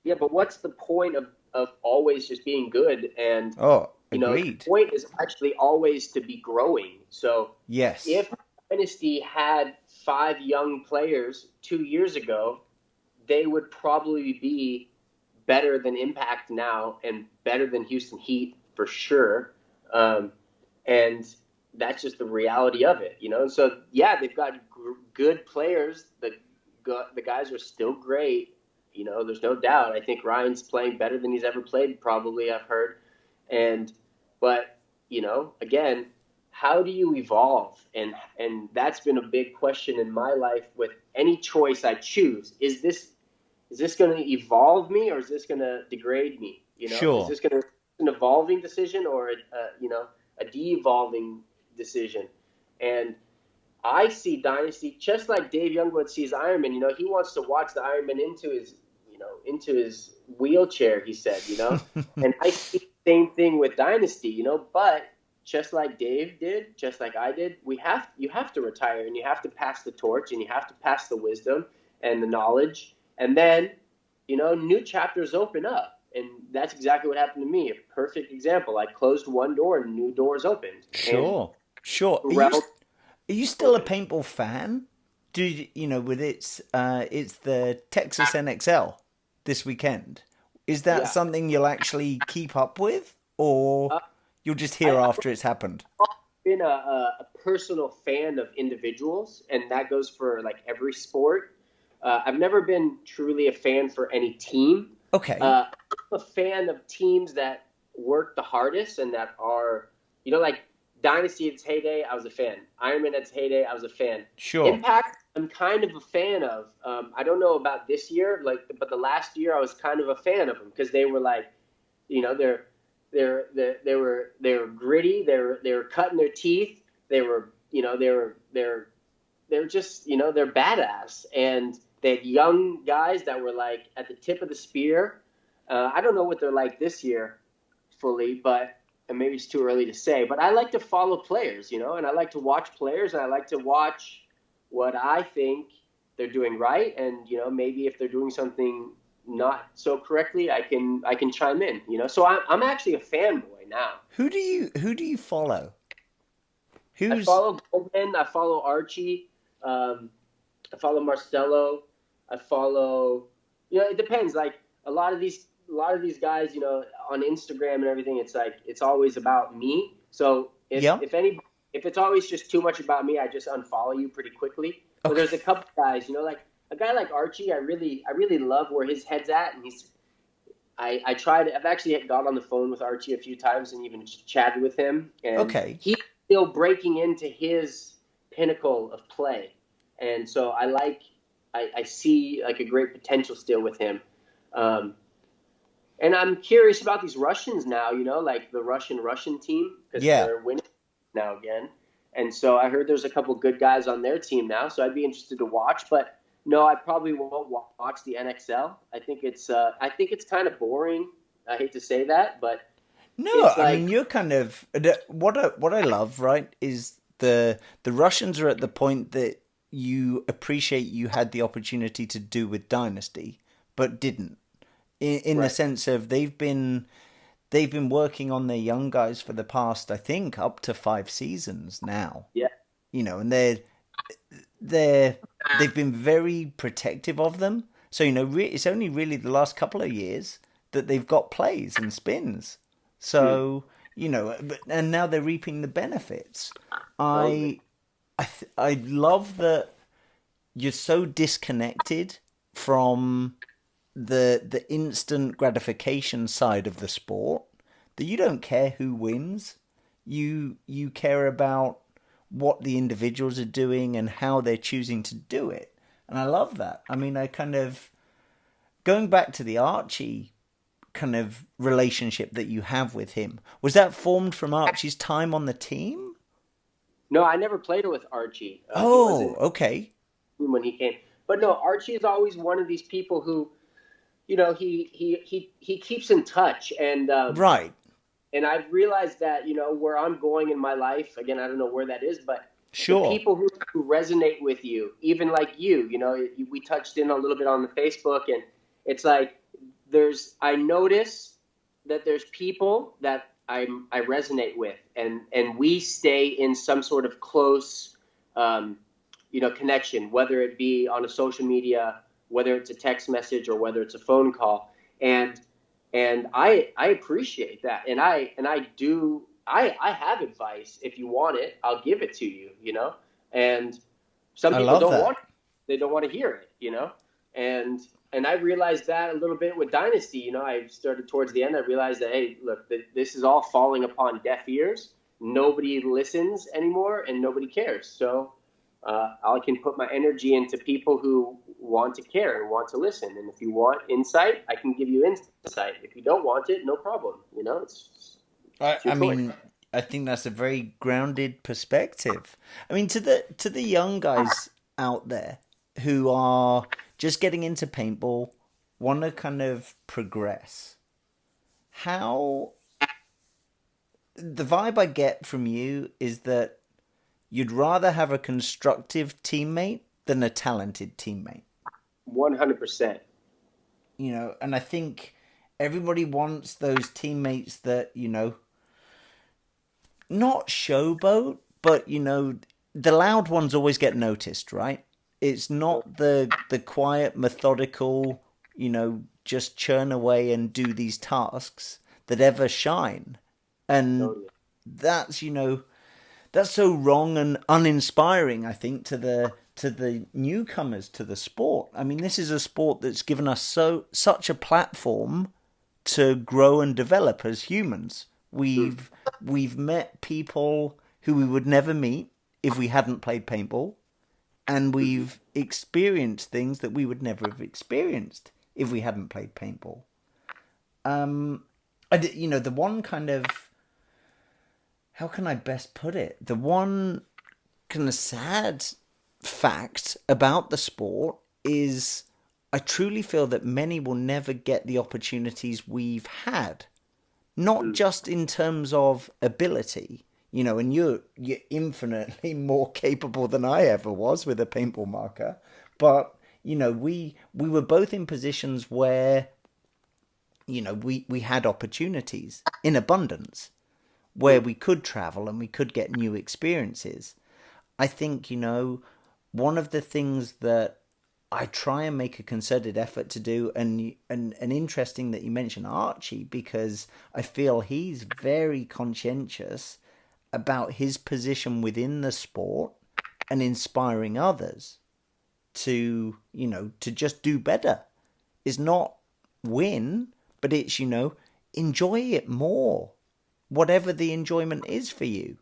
Yeah, but what's the point of always just being good? And you know, the point is actually always to be growing. So yes, if Dynasty had 5 young players 2 years ago, they would probably be better than Impact now and better than Houston Heat for sure. And that's just the reality of it, you know? So, yeah, they've got good players. The guys are still great. You know, there's no doubt. I think Ryan's playing better than he's ever played, probably, I've heard. But, you know, again, how do you evolve? And that's been a big question in my life with any choice I choose. Is this going to evolve me, or is this going to degrade me? You know, sure. Is this going to be an evolving decision or a de-evolving decision? And I see Dynasty just like Dave Youngblood sees Ironman. You know, he wants to watch the Ironman into his wheelchair, he said, you know. And I see the same thing with Dynasty, you know. But just like Dave did, just like I did, you have to retire, and you have to pass the torch, and you have to pass the wisdom and the knowledge, and then, you know, new chapters open up. And that's exactly what happened to me. A perfect example. I closed one door and new doors opened. Sure. Are you still a paintball fan? Do you know, with it's the Texas NXL this weekend? Is that something you'll actually keep up with, or you'll just hear after it's happened? I've been a personal fan of individuals, and that goes for like every sport. I've never been truly a fan for any team. Okay. I'm a fan of teams that work the hardest and that are, you know, like Dynasty at its heyday, I was a fan. Ironman at its heyday, I was a fan. Sure. Impact, I'm kind of a fan of. I don't know about this year, but the last year I was kind of a fan of them because they were like, you know, they were gritty. They were cutting their teeth. They were, you know, they're just, you know, they're badass. And they had young guys that were like at the tip of the spear. I don't know what they're like this year fully, but and maybe it's too early to say, but I like to follow players, you know, and I like to watch players, and I like to watch what I think they're doing right. And, you know, maybe if they're doing something not so correctly, I can chime in, you know. So I'm actually a fanboy now. Who do you follow? I follow Goldman, I follow Archie, I follow Marcelo, I follow, you know, it depends. Like a lot of these guys, you know, on Instagram and everything, it's like it's always about me. So if it's always just too much about me, I just unfollow you pretty quickly. But there's a couple guys, you know, like a guy like Archie, I really love where his head's at, and I've actually got on the phone with Archie a few times and even chatted with him, and he's still breaking into his pinnacle of play. And so I see like a great potential still with him. And I'm curious about these Russians now, like the Russian team, because they're winning now again. And so I heard there's a couple good guys on their team now, so I'd be interested to watch. But no, I probably won't watch the NXL. I think it's kind of boring. I hate to say that, but no, I mean, you're kind of what I love, right, is the Russians are at the point that you appreciate you had the opportunity to do with Dynasty, but didn't. In the sense of they've been working on their young guys for the past, I think, up to 5 seasons now. Yeah. And they've been very protective of them. So, it's only really the last couple of years that they've got plays and spins. So, and now they're reaping the benefits. I love that you're so disconnected from the instant gratification side of the sport that you don't care who wins. You care about what the individuals are doing and how they're choosing to do it. And I love that. I mean, I kind of going back to the Archie kind of relationship that you have with him. Was that formed from Archie's time on the team? No, I never played with Archie. Okay. When he came. But no, Archie is always one of these people who he keeps in touch, and right. And I've realized that where I'm going in my life. Again, I don't know where that is, but sure, the people who resonate with you, even like you, we touched in a little bit on the Facebook, and it's like I notice that there's people that I resonate with, and we stay in some sort of close, connection, whether it be on a social media, whether it's a text message or whether it's a phone call. And I appreciate that. And I have advice. If you want it, I'll give it to you, and some people don't want it. They don't want to hear it, and I realized that a little bit with Dynasty. I started towards the end. I realized that, hey, look, this is all falling upon deaf ears. Nobody listens anymore and nobody cares. So I can put my energy into people who want to care and want to listen. And if you want insight, I can give you insight. If you don't want it, no problem. It's I mean, I think that's a very grounded perspective. I mean, to the young guys out there who are just getting into paintball, want to kind of progress, how the vibe I get from you is that you'd rather have a constructive teammate than a talented teammate. 100%. And I think everybody wants those teammates that, not showboat, but, the loud ones always get noticed, right? It's not the quiet, methodical, just churn away and do these tasks that ever shine. And that's, that's so wrong and uninspiring, I think, to the newcomers to the sport. I mean, this is a sport that's given us such a platform to grow and develop as humans. We've met people who we would never meet if we hadn't played paintball, and we've experienced things that we would never have experienced if we hadn't played paintball. The one kind of, how can I best put it? The one kind of sad fact about the sport is I truly feel that many will never get the opportunities we've had. Not just in terms of ability, and you're infinitely more capable than I ever was with a paintball marker. But, we were both in positions where, we had opportunities in abundance, where we could travel and we could get new experiences. I think, one of the things that I try and make a concerted effort to do, and interesting that you mentioned Archie, because I feel he's very conscientious about his position within the sport and inspiring others to, to just do better. It's not win, but it's, enjoy it more, whatever the enjoyment is for you.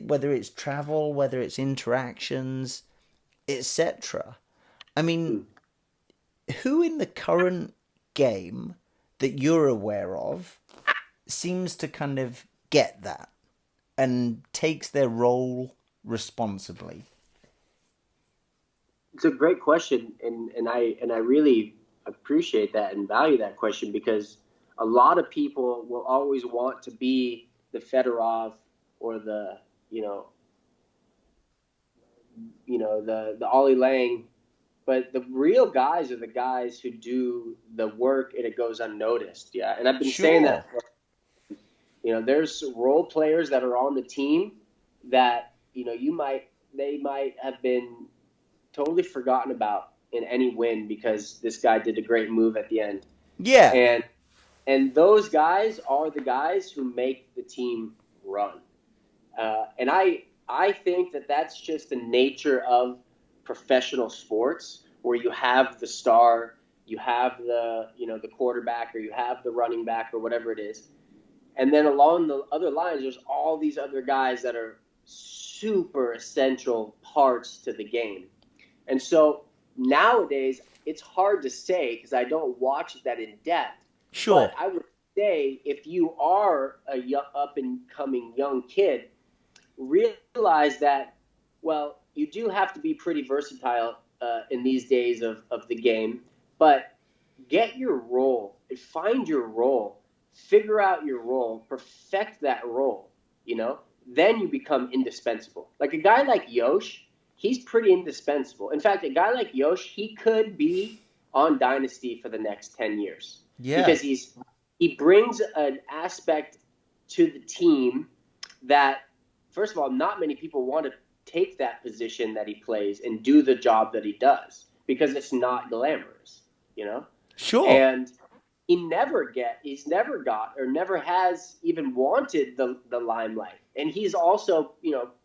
whether it's travel, whether it's interactions, etc. I mean, who in the current game that you're aware of seems to kind of get that and takes their role responsibly? It's a great question, and I really appreciate that and value that question, because a lot of people will always want to be the Fedorov or the the Ollie Lang, but the real guys are the guys who do the work and it goes unnoticed. Yeah, and I've been saying that. There's role players that are on the team that they might have been totally forgotten about in any win because this guy did a great move at the end. Yeah. And those guys are the guys who make the team run. And I think that that's just the nature of professional sports, where you have the star, you have the quarterback, or you have the running back, or whatever it is. And then along the other lines, there's all these other guys that are super essential parts to the game. And so nowadays, it's hard to say because I don't watch that in depth. Sure. But I would say if you are a up-and-coming young kid, realize that, well, you do have to be pretty versatile in these days of the game, but get your role, find your role, figure out your role, perfect that role, then you become indispensable. Like a guy like Youre, he's pretty indispensable. In fact, a guy like Youre, he could be on Dynasty for the next 10 years. Yeah. Because he brings an aspect to the team that, first of all, not many people want to take that position that he plays and do the job that he does because it's not glamorous, Sure. And he's never got or never has even wanted the limelight. And he's also,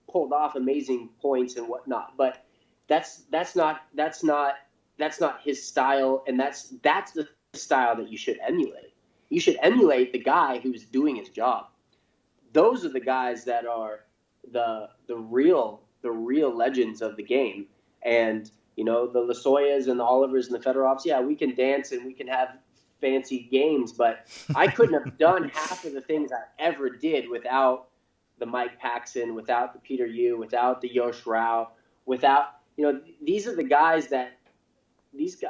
pulled off amazing points and whatnot, but that's not his style, and that's the style that you should emulate. You should emulate the guy who's doing his job. Those are the guys that are the real legends of the game. And the Lasoyas and the Olivers and the Fedorovs, yeah, we can dance and we can have fancy games, but I couldn't have done half of the things I ever did without the Mike Paxson, without the Peter Yu, without the Yosh Rao, without, these are the guys that,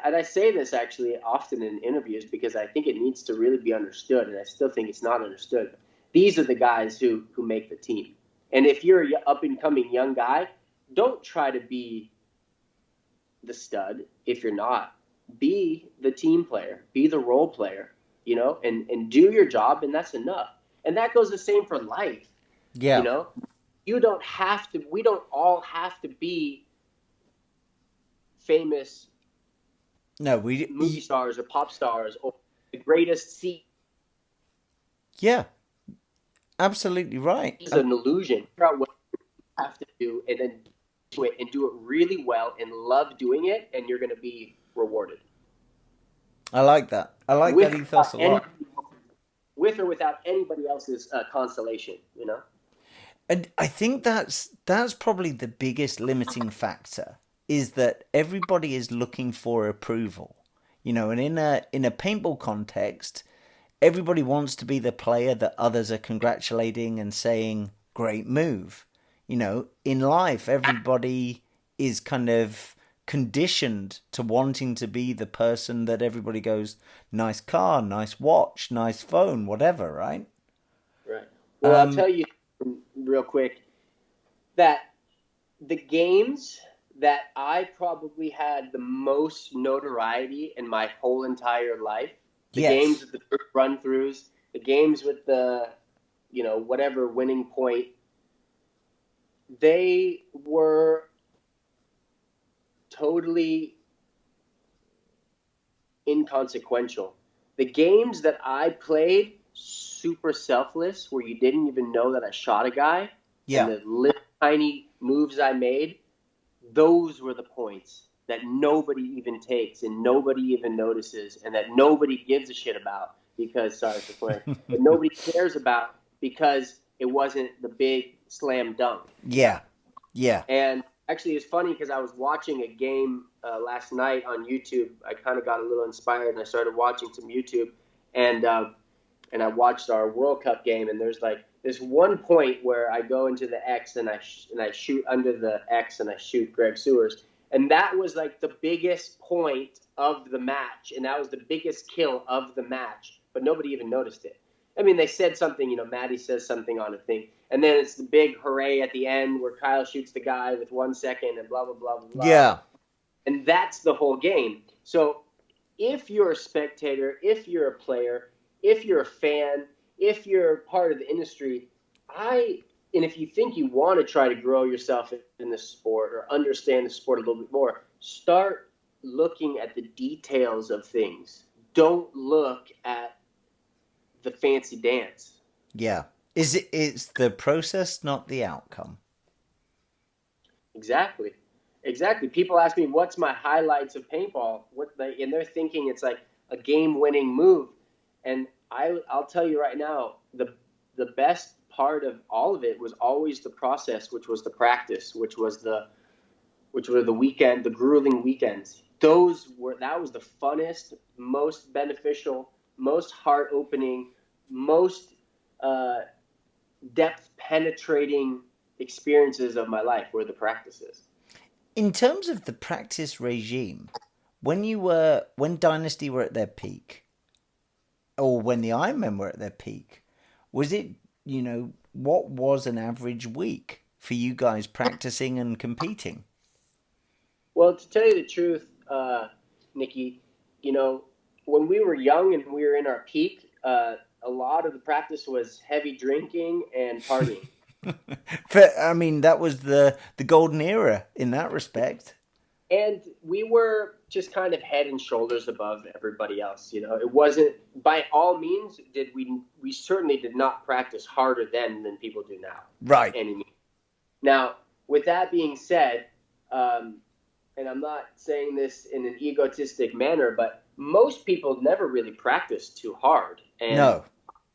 and I say this actually often in interviews because I think it needs to really be understood, and I still think it's not understood. These are the guys who make the team. And if you're an up-and-coming young guy, don't try to be the stud if you're not. Be the team player. Be the role player, and do your job, and that's enough. And that goes the same for life. Yeah. We don't all have to be famous movie stars or pop stars or the greatest Yeah. Absolutely right. It's an illusion. Figure out what you have to do and then do it and do it really well and love doing it, and you're going to be rewarded. I like that. I like that ethos a lot. With or without anybody else's constellation, And I think that's probably the biggest limiting factor, is that everybody is looking for approval. And in a paintball context, everybody wants to be the player that others are congratulating and saying, great move. In life, everybody is kind of conditioned to wanting to be the person that everybody goes, nice car, nice watch, nice phone, whatever, right? Right. Well, I'll tell you real quick that the games that I probably had the most notoriety in my whole entire life, the games with the run-throughs, the games with the, whatever winning point, they were totally inconsequential. The games that I played super selfless, where you didn't even know that I shot a guy, and the little tiny moves I made, those were the points that nobody even takes and nobody even notices and that nobody gives a shit about because, sorry for playing, but nobody cares about because it wasn't the big slam dunk. Yeah. Yeah. And actually, it's funny because I was watching a game last night on YouTube. I kind of got a little inspired, and I started watching some YouTube, and I watched our World Cup game. And there's like this one point where I go into the X and I shoot under the X and I shoot Greg Sewers, and that was like the biggest point of the match, and that was the biggest kill of the match, but nobody even noticed it. I mean, they said something, Maddie says something on a thing, and then it's the big hooray at the end where Kyle shoots the guy with 1 second and blah, blah, blah, blah, blah. Yeah. And that's the whole game. So if you're a spectator, if you're a player, if you're a fan, if you're part of the industry, and if you think you want to try to grow yourself in the sport or understand the sport a little bit more, start looking at the details of things. Don't look at the fancy dance. Yeah. It's the process, not the outcome. Exactly. People ask me, what's my highlights of paintball? And they're thinking it's like a game-winning move. And I'll tell you right now, the best part of all of it was always the process, which was the practice, which were the weekend, the grueling weekends. That was the funnest, most beneficial, most heart-opening, most depth-penetrating experiences of my life were the practices. In terms of the practice regime, when Dynasty were at their peak, or when the Ironmen were at their peak, was it, what was an average week for you guys practicing and competing? Well, to tell you the truth, Nikki, when we were young and we were in our peak, a lot of the practice was heavy drinking and partying. I mean, that was the golden era in that respect. And we were just kind of head and shoulders above everybody else. It wasn't, by all means, we certainly did not practice harder then than people do now. Right. Now, with that being said, and I'm not saying this in an egotistic manner, but most people never really practice too hard. And no.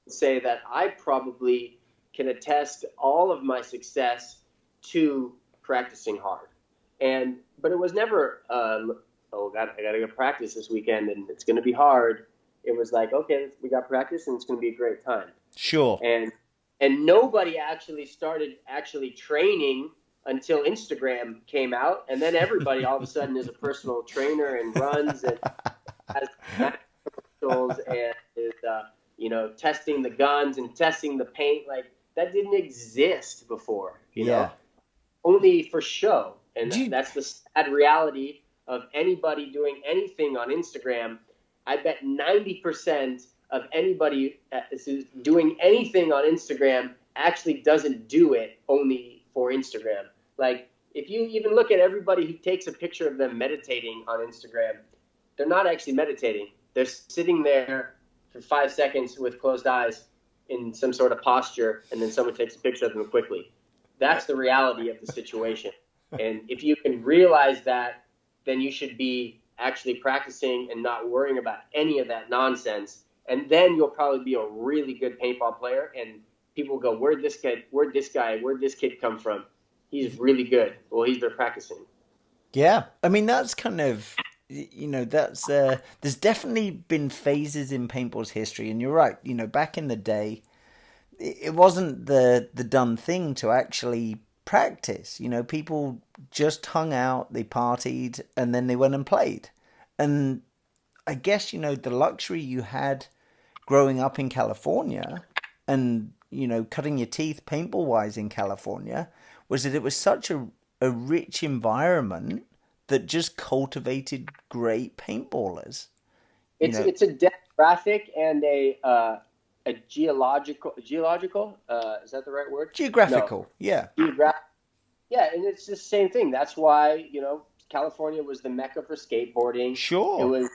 Say that I probably can attest all of my success to practicing hard. But it was never, I gotta go practice this weekend and it's going to be hard. It was like, okay, we got practice and it's going to be a great time. Sure. And nobody started training until Instagram came out. And then everybody all of a sudden is a personal trainer and runs and has commercials and is, testing the guns and testing the paint. Like, that didn't exist before, you know, only for show. And that's the sad reality of anybody doing anything on Instagram. I bet 90% of anybody doing anything on Instagram actually doesn't do it only for Instagram. Like, if you even look at everybody who takes a picture of them meditating on Instagram, they're not actually meditating. They're sitting there for 5 seconds with closed eyes in some sort of posture, and then someone takes a picture of them quickly. That's the reality of the situation. And if you can realize that, then you should be actually practicing and not worrying about any of that nonsense. And then you'll probably be a really good paintball player. And people go, where'd this kid come from? He's really good. Well, he's been practicing. Yeah. I mean, that's kind of, there's definitely been phases in paintball's history. And you're right. Back in the day, it wasn't the done thing to actually practice. People just hung out, they partied, and then they went and played. And I guess, the luxury you had growing up in California and, cutting your teeth paintball-wise in California was that it was such a rich environment that just cultivated great paintballers. It's a demographic and a geological, is that the right word? Geographical, no. Yeah. Yeah, and it's the same thing. That's why, California was the mecca for skateboarding. Sure. It was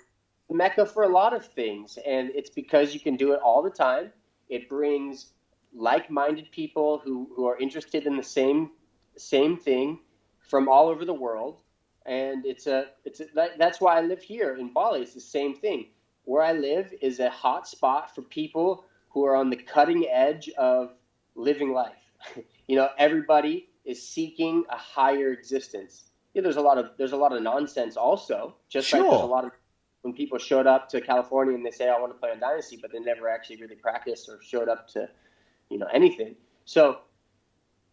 the mecca for a lot of things, and it's because you can do it all the time. It brings like-minded people who are interested in the same thing from all over the world, and that's why I live here in Bali. It's the same thing. Where I live is a hot spot for people who are on the cutting edge of living life. everybody is seeking a higher existence. Yeah, there's a lot of nonsense also. Just like there's a Sure. lot of when people showed up to California and they say I want to play on Dynasty, but they never actually really practiced or showed up to anything. So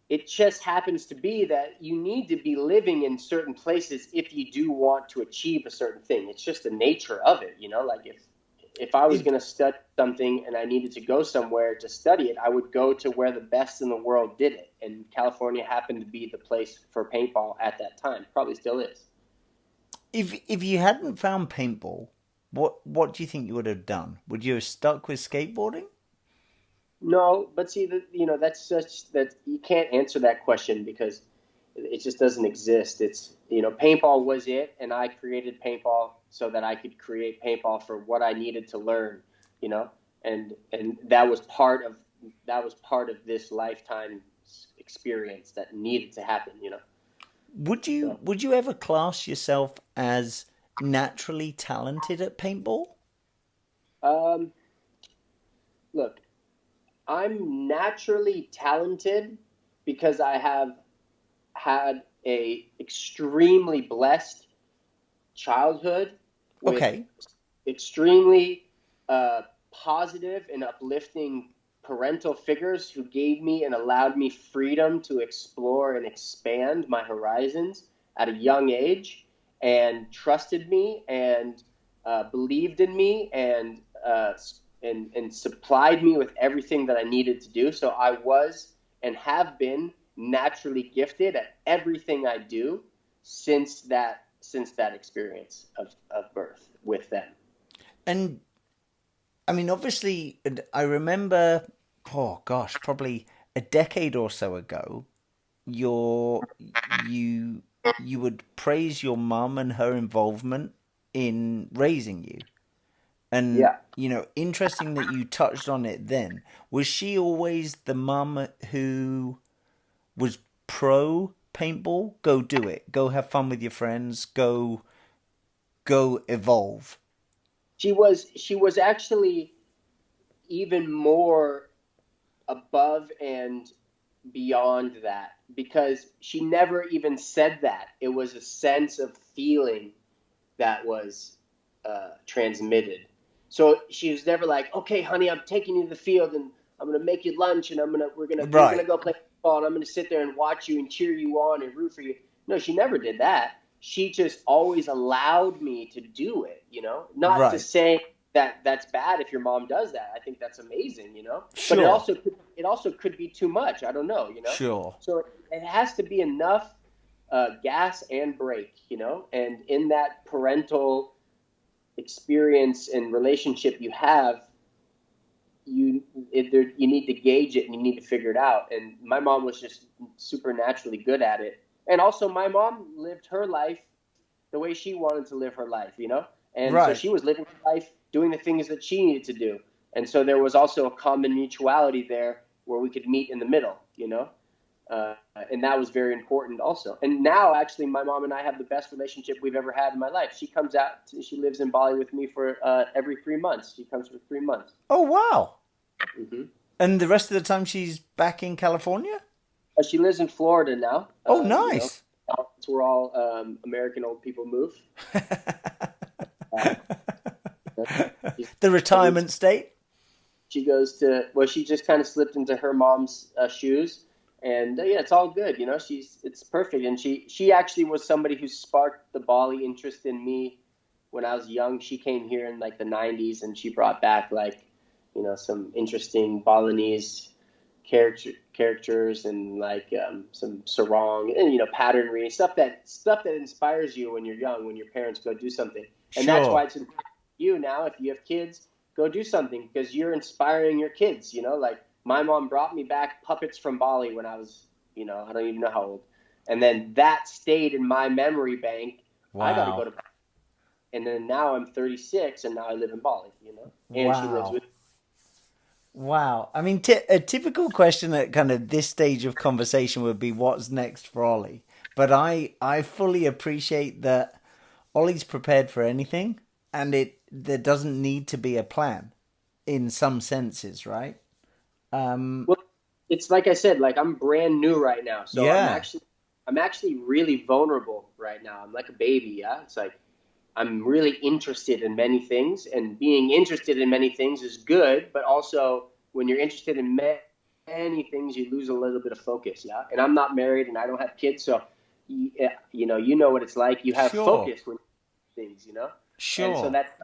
it just happens to be that you need to be living in certain places if you do want to achieve a certain thing. It's just the nature of it, like if I was going to study something and I needed to go somewhere to study it, I would go to where the best in the world did it. And California happened to be the place for paintball at that time. Probably still is. If you hadn't found paintball, what do you think you would have done? Would you have stuck with skateboarding? No, but see, that's such that you can't answer that question because it just doesn't exist. It's, paintball was it, and I created paintball so that I could create paintball for what I needed to learn, and that was part of this lifetime experience that needed to happen, Would you ever class yourself as naturally talented at paintball? Look, I'm naturally talented because I have had a extremely blessed childhood with extremely positive and uplifting parental figures who gave me and allowed me freedom to explore and expand my horizons at a young age, and trusted me and believed in me and supplied me with everything that I needed to do. So I was and have been naturally gifted at everything I do since that experience of birth with them. And I mean, obviously, I remember, oh gosh, probably a decade or so ago, you would praise your mum and her involvement in raising you. And, Yeah. Interesting that you touched on it then. Was she always the mum who was pro paintball? Go do it. Go have fun with your friends. Go evolve. She was actually even more above and beyond that, because she never even said that. It was a sense of feeling that was transmitted. So she was never like, okay, honey, I'm taking you to the field and I'm going to make you lunch and we're going to go play football and I'm going to sit there and watch you and cheer you on and root for you. No, she never did that. She just always allowed me to do it, not to say that that's bad if your mom does that. I think that's amazing, Sure. But it also could be too much. I don't know, Sure. So it has to be enough gas and brake, and in that parental experience and relationship you have, you need to gauge it and you need to figure it out. And my mom was just supernaturally good at it. And also my mom lived her life the way she wanted to live her life, and so she was living her life doing the things that she needed to do. And so there was also a common mutuality there where we could meet in the middle, and that was very important also. And now, actually, my mom and I have the best relationship we've ever had in my life. She comes out, she lives in Bali with me for every 3 months. She comes for 3 months. Oh, wow. Mm-hmm. And the rest of the time she's back in California? She lives in Florida now. Oh, nice. That's where all American old people move. The retirement state? She goes to, she just kind of slipped into her mom's shoes. And it's all good, it's perfect. And she actually was somebody who sparked the Bali interest in me when I was young. She came here in like the 90s and she brought back some interesting Balinese characters and some sarong and pattern reading, stuff that inspires you when you're young, when your parents go do something. And that's why it's important for you now, if you have kids, go do something, because you're inspiring your kids, my mom brought me back puppets from Bali when I was, I don't even know how old. And then that stayed in my memory bank. Wow. I got to go to Bali. And then now I'm 36 and now I live in Bali, and she lives with me. Wow. I mean, a typical question at kind of this stage of conversation would be, what's next for Ollie? But I fully appreciate that Ollie's prepared for anything, and there doesn't need to be a plan in some senses, right? Well, it's like I said, like I'm brand new right now, so Yeah. I'm actually really vulnerable right now. I'm like a baby, yeah. It's like I'm really interested in many things, and being interested in many things is good, but also when you're interested in many things, you lose a little bit of focus, yeah. And I'm not married, and I don't have kids, so you know what it's like. You have Sure. focus when things, you know, and so Sure. that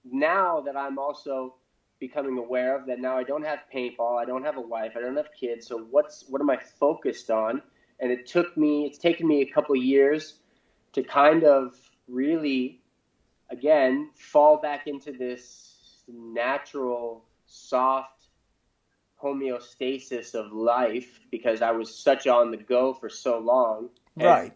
now that I'm also becoming aware of that now I don't have paintball, I don't have a wife, I don't have kids. So what am I focused on? And it's taken me a couple of years to kind of really again fall back into this natural soft homeostasis of life because I was such on the go for so long, and Right.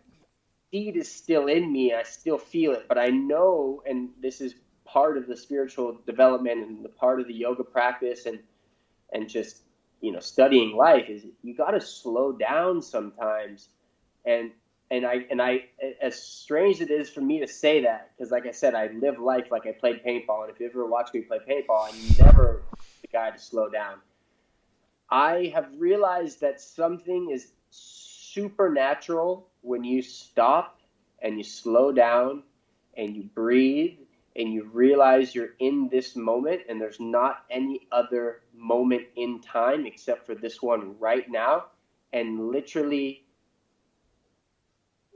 seed is still in me. I still feel it, but I know, and this is part of the spiritual development and the part of the yoga practice and just studying life is you got to slow down sometimes. And and I as strange as it is for me to say that, because like I said, I live life like I played paintball, and if you ever watch me play paintball, I'm never the guy to slow down. I have realized that something is supernatural when you stop and you slow down and you breathe and you realize you're in this moment and there's not any other moment in time except for this one right now. And literally,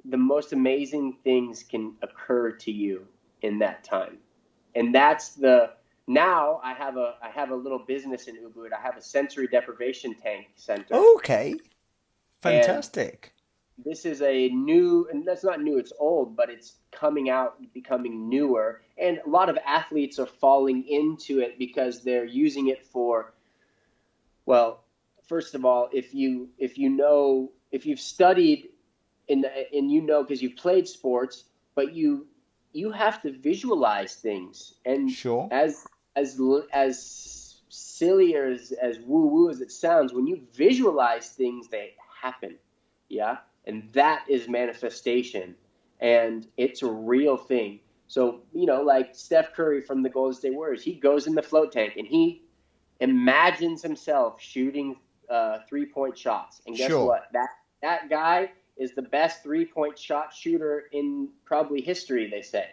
the most amazing things can occur to you in that time. And that's the now I have a little business in Ubud. I have a sensory deprivation tank center, Okay. and Fantastic. this is a new, and that's not new, it's old, but it's coming out, becoming newer. And a lot of athletes are falling into it because they're using it for, well, first of all, if you've studied and because you've played sports, but you have to visualize things. And Sure. as silly as woo woo as it sounds, when you visualize things, they happen. Yeah, and that is manifestation, and it's a real thing. So like Steph Curry from the Golden State Warriors, he goes in the float tank and he imagines himself shooting 3-point shots, and guess Sure. what? That guy is the best 3-point shot shooter in probably history, they say.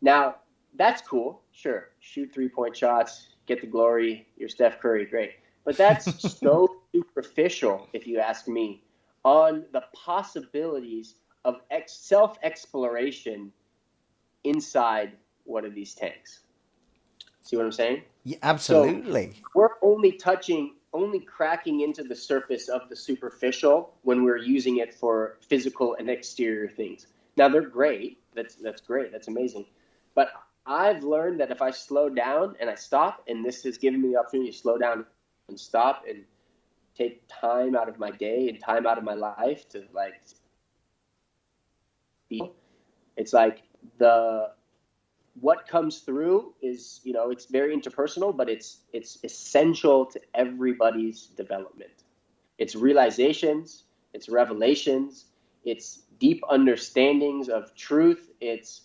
Now, that's cool. Sure, shoot 3-point shots, get the glory. You're Steph Curry, great. But that's so superficial, if you ask me, on the possibilities of self exploration inside one of these tanks. See what I'm saying? Yeah, So absolutely. we're only cracking into the surface of the superficial when we're using it for physical and exterior things. Now they're great. That's great. That's amazing. But I've learned that if I slow down and I stop, and this has given me the opportunity to slow down and stop and take time out of my day and time out of my life to like feel, it's like the what comes through is it's very interpersonal, but it's essential to everybody's development. It's realizations, it's revelations, it's deep understandings of truth. It's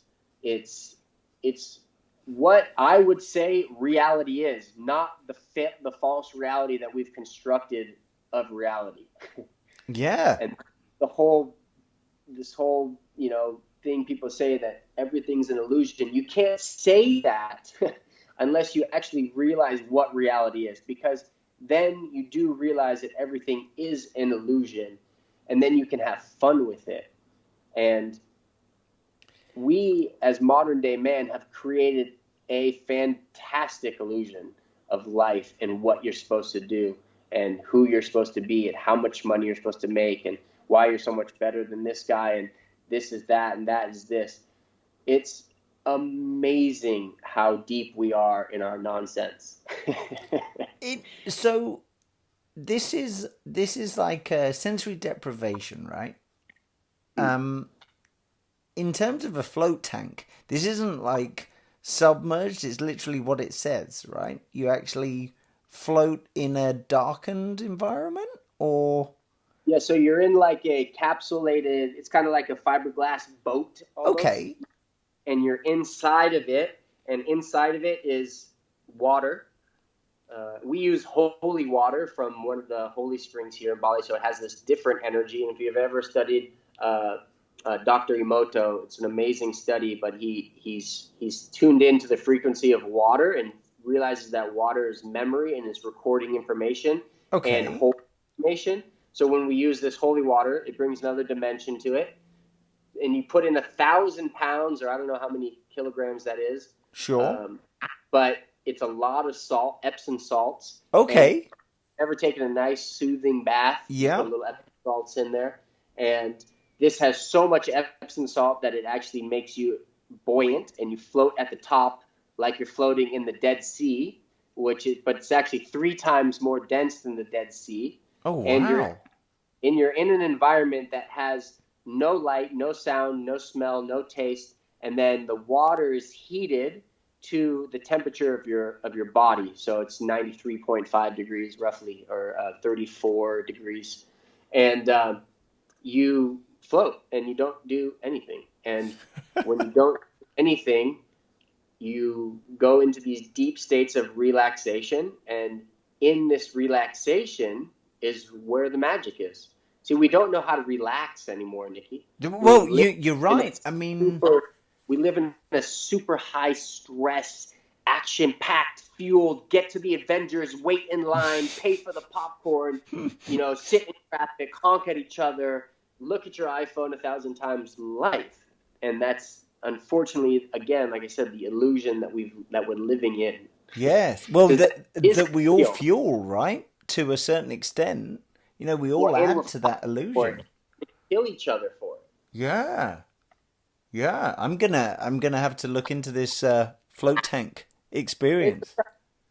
what I would say reality is, not the false reality that we've constructed of reality. Yeah. And the whole this whole thing people say that everything's an illusion. You can't say that unless you actually realize what reality is, because then you do realize that everything is an illusion, and then you can have fun with it. And we as modern day man have created a fantastic illusion of life and what you're supposed to do and who you're supposed to be and how much money you're supposed to make and why you're so much better than this guy and this is that and that is this. It's amazing how deep we are in our nonsense. So this is like a sensory deprivation, right? Um, in terms of a float tank, this isn't like submerged. It's literally what it says, right? You actually float in a darkened environment, or Yeah, so you're in like a capsulated, it's kind of like a fiberglass boat almost, okay, and you're inside of it, and inside of it is water, we use holy water from one of the holy springs here in Bali, so it has this different energy. And if you've ever studied Dr. Emoto, it's an amazing study, but he's tuned into the frequency of water and realizes that water is memory and is recording information and whole information. So when we use this holy water, it brings another dimension to it. And you put in 1,000 pounds, or I don't know how many kilograms that is. Sure. But it's a lot of salt, Epsom salts. Okay. Ever taken a nice soothing bath? Yeah. Put a little Epsom salts in there. And this has so much Epsom salt that it actually makes you buoyant, and you float at the top like you're floating in the Dead Sea, but it's actually 3 times more dense than the Dead Sea. Oh, wow. And you're in an environment that has no light, no sound, no smell, no taste, and then the water is heated to the temperature of your body. So it's 93.5 degrees roughly, or 34 degrees. And you float and you don't do anything. And when you don't do anything, you go into these deep states of relaxation. And in this relaxation is where the magic is. See, we don't know how to relax anymore, Nikki. Well, you're right. I mean, we live in a super high stress, action-packed, fueled, get to the Avengers, wait in line, pay for the popcorn, sit in traffic, honk at each other, look at your iPhone 1,000 times life. And that's, unfortunately, again, like I said, the illusion that we're living in. Yes. Well, that we all fuel, right? To a certain extent. We all add to that illusion. We kill each other for it. Yeah. Yeah, I'm gonna have to look into this float tank experience.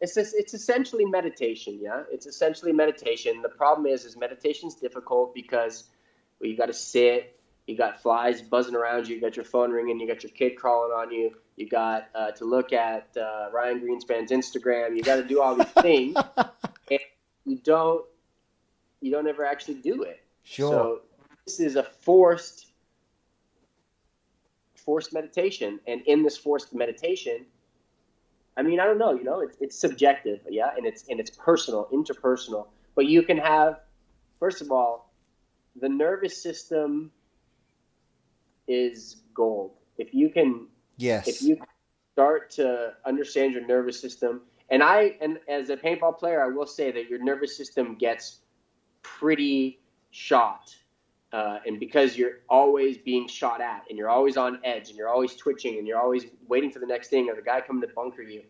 It's essentially meditation, yeah. It's essentially meditation. The problem is meditation's difficult because you got to sit, you got flies buzzing around you, you got your phone ringing, you got your kid crawling on you, you got to look at Ryan Greenspan's Instagram. You got to do all these things, and you don't ever actually do it. Sure. So this is a forced meditation, and in this forced meditation, I mean, I don't know, it's subjective, yeah, and it's personal, interpersonal, but you can have, first of all, the nervous system is gold. If you start to understand your nervous system, and as a paintball player, I will say that your nervous system gets pretty shot. And because you're always being shot at, and you're always on edge, and you're always twitching, and you're always waiting for the next thing or the guy coming to bunker you.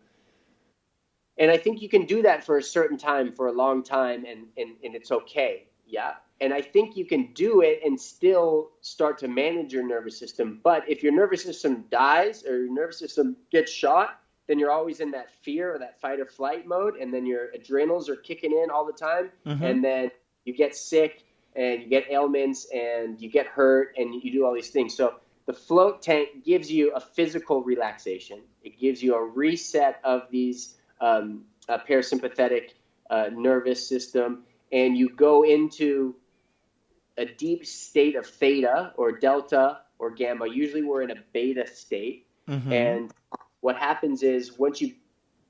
And I think you can do that for a certain time, for a long time, and it's okay. Yeah. And I think you can do it and still start to manage your nervous system. But if your nervous system dies or your nervous system gets shot, then you're always in that fear or that fight or flight mode. And then your adrenals are kicking in all the time. Mm-hmm. And then you get sick, and you get ailments, and you get hurt, and you do all these things. So the float tank gives you a physical relaxation. It gives you a reset of these parasympathetic nervous system, and you go into a deep state of theta or delta or gamma. Usually we're in a beta state. Mm-hmm. And what happens is once you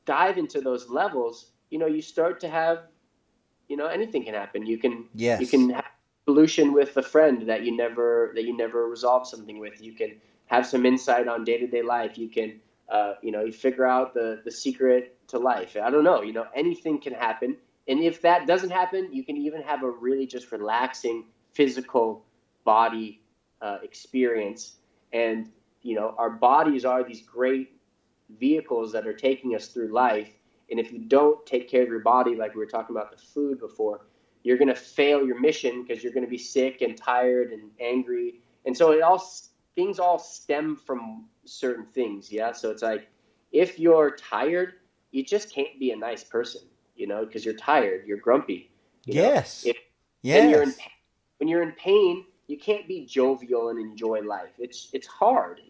dive into those levels, you start to have, anything can happen. You can have solution with a friend that you never resolve something with. You can have some insight on day-to-day life. You can you figure out the secret to life. I don't know, anything can happen. And if that doesn't happen, you can even have a really just relaxing physical body experience. And our bodies are these great vehicles that are taking us through life. And if you don't take care of your body, like we were talking about the food before, you're going to fail your mission because you're going to be sick and tired and angry. And so things all stem from certain things. Yeah. So it's like, if you're tired, you just can't be a nice person, because you're tired, you're grumpy. Yes. When you're in pain, you can't be jovial and enjoy life. It's hard,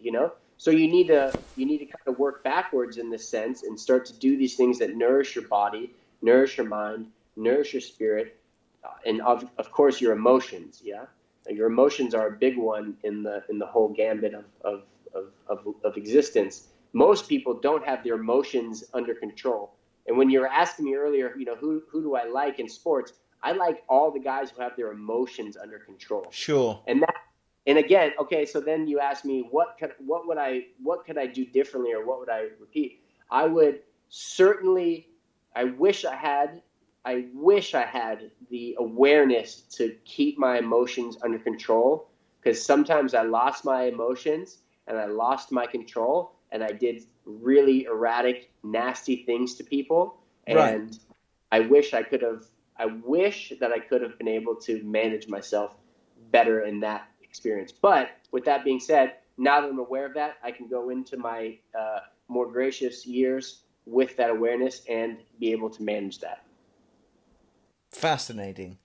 So you need to kind of work backwards in this sense and start to do these things that nourish your body, nourish your mind, nourish your spirit, and of course your emotions. Yeah, your emotions are a big one in the whole gambit of existence. Most people don't have their emotions under control, And when you were asking me earlier, who do I like in sports? I like all the guys who have their emotions under control. Sure. And again, okay, so then you ask me what could I do differently, or what would I repeat? I would certainly, I wish I had the awareness to keep my emotions under control, because sometimes I lost my emotions and I lost my control, and I did really erratic, nasty things to people. Right. And I wish that I could have been able to manage myself better in that experience. But with that being said, now that I'm aware of that, I can go into my more gracious years with that awareness and be able to manage that. Fascinating.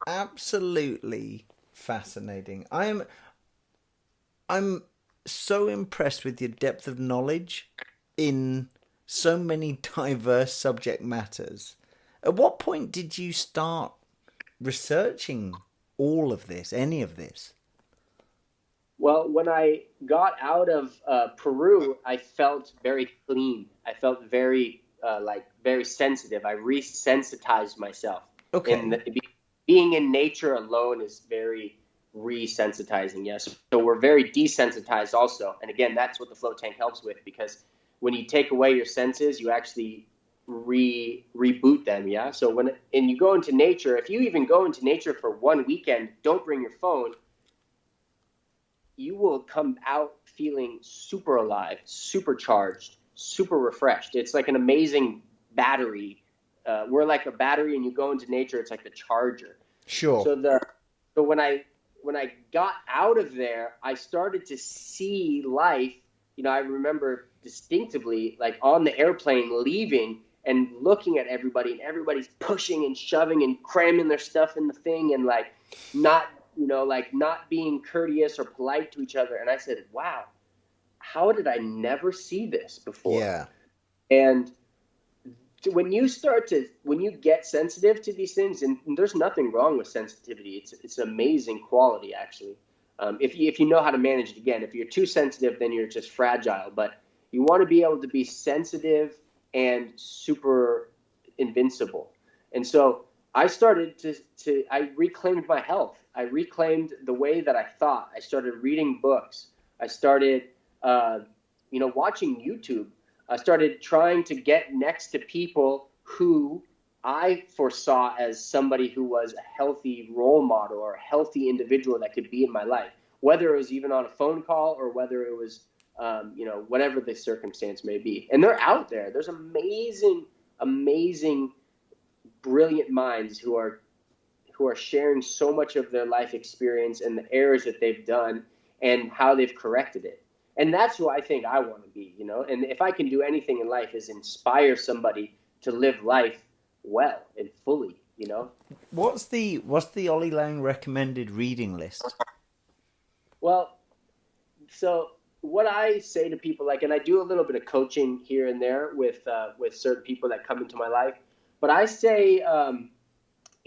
Absolutely fascinating. I'm so impressed with your depth of knowledge in so many diverse subject matters. At what point did you start researching all of this, any of this? Well, when I got out of Peru, I felt very clean. I felt very very sensitive. I resensitized myself. Okay. And being in nature alone is very resensitizing. Yes. So we're very desensitized also. And again, that's what the float tank helps with, because when you take away your senses, you actually reboot them. Yeah. So and you go into nature, if you even go into nature for one weekend, don't bring your phone, you will come out feeling super alive, super charged, super refreshed. It's like an amazing battery. We're like a battery, and you go into nature, it's like the charger. Sure. So when I got out of there, I started to see life. I remember distinctly, like on the airplane leaving and looking at everybody, and everybody's pushing and shoving and cramming their stuff in the thing, and like not being courteous or polite to each other. And I said, wow, how did I never see this before? Yeah. And when you get sensitive to these things, and there's nothing wrong with sensitivity, it's an amazing quality, actually. If you know how to manage it. Again, if you're too sensitive, then you're just fragile. But you want to be able to be sensitive and super invincible. And so I started I reclaimed my health. I reclaimed the way that I thought. I started reading books. I started, watching YouTube. I started trying to get next to people who I foresaw as somebody who was a healthy role model or a healthy individual that could be in my life, whether it was even on a phone call or whether it was, whatever the circumstance may be. And they're out there. There's amazing, brilliant minds who are sharing so much of their life experience and the errors that they've done and how they've corrected it. And that's who I think I want to be, And if I can do anything in life, is inspire somebody to live life well and fully, What's the Ollie Lang recommended reading list? Well, so what I say to people, and I do a little bit of coaching here and there with certain people that come into my life, but I say,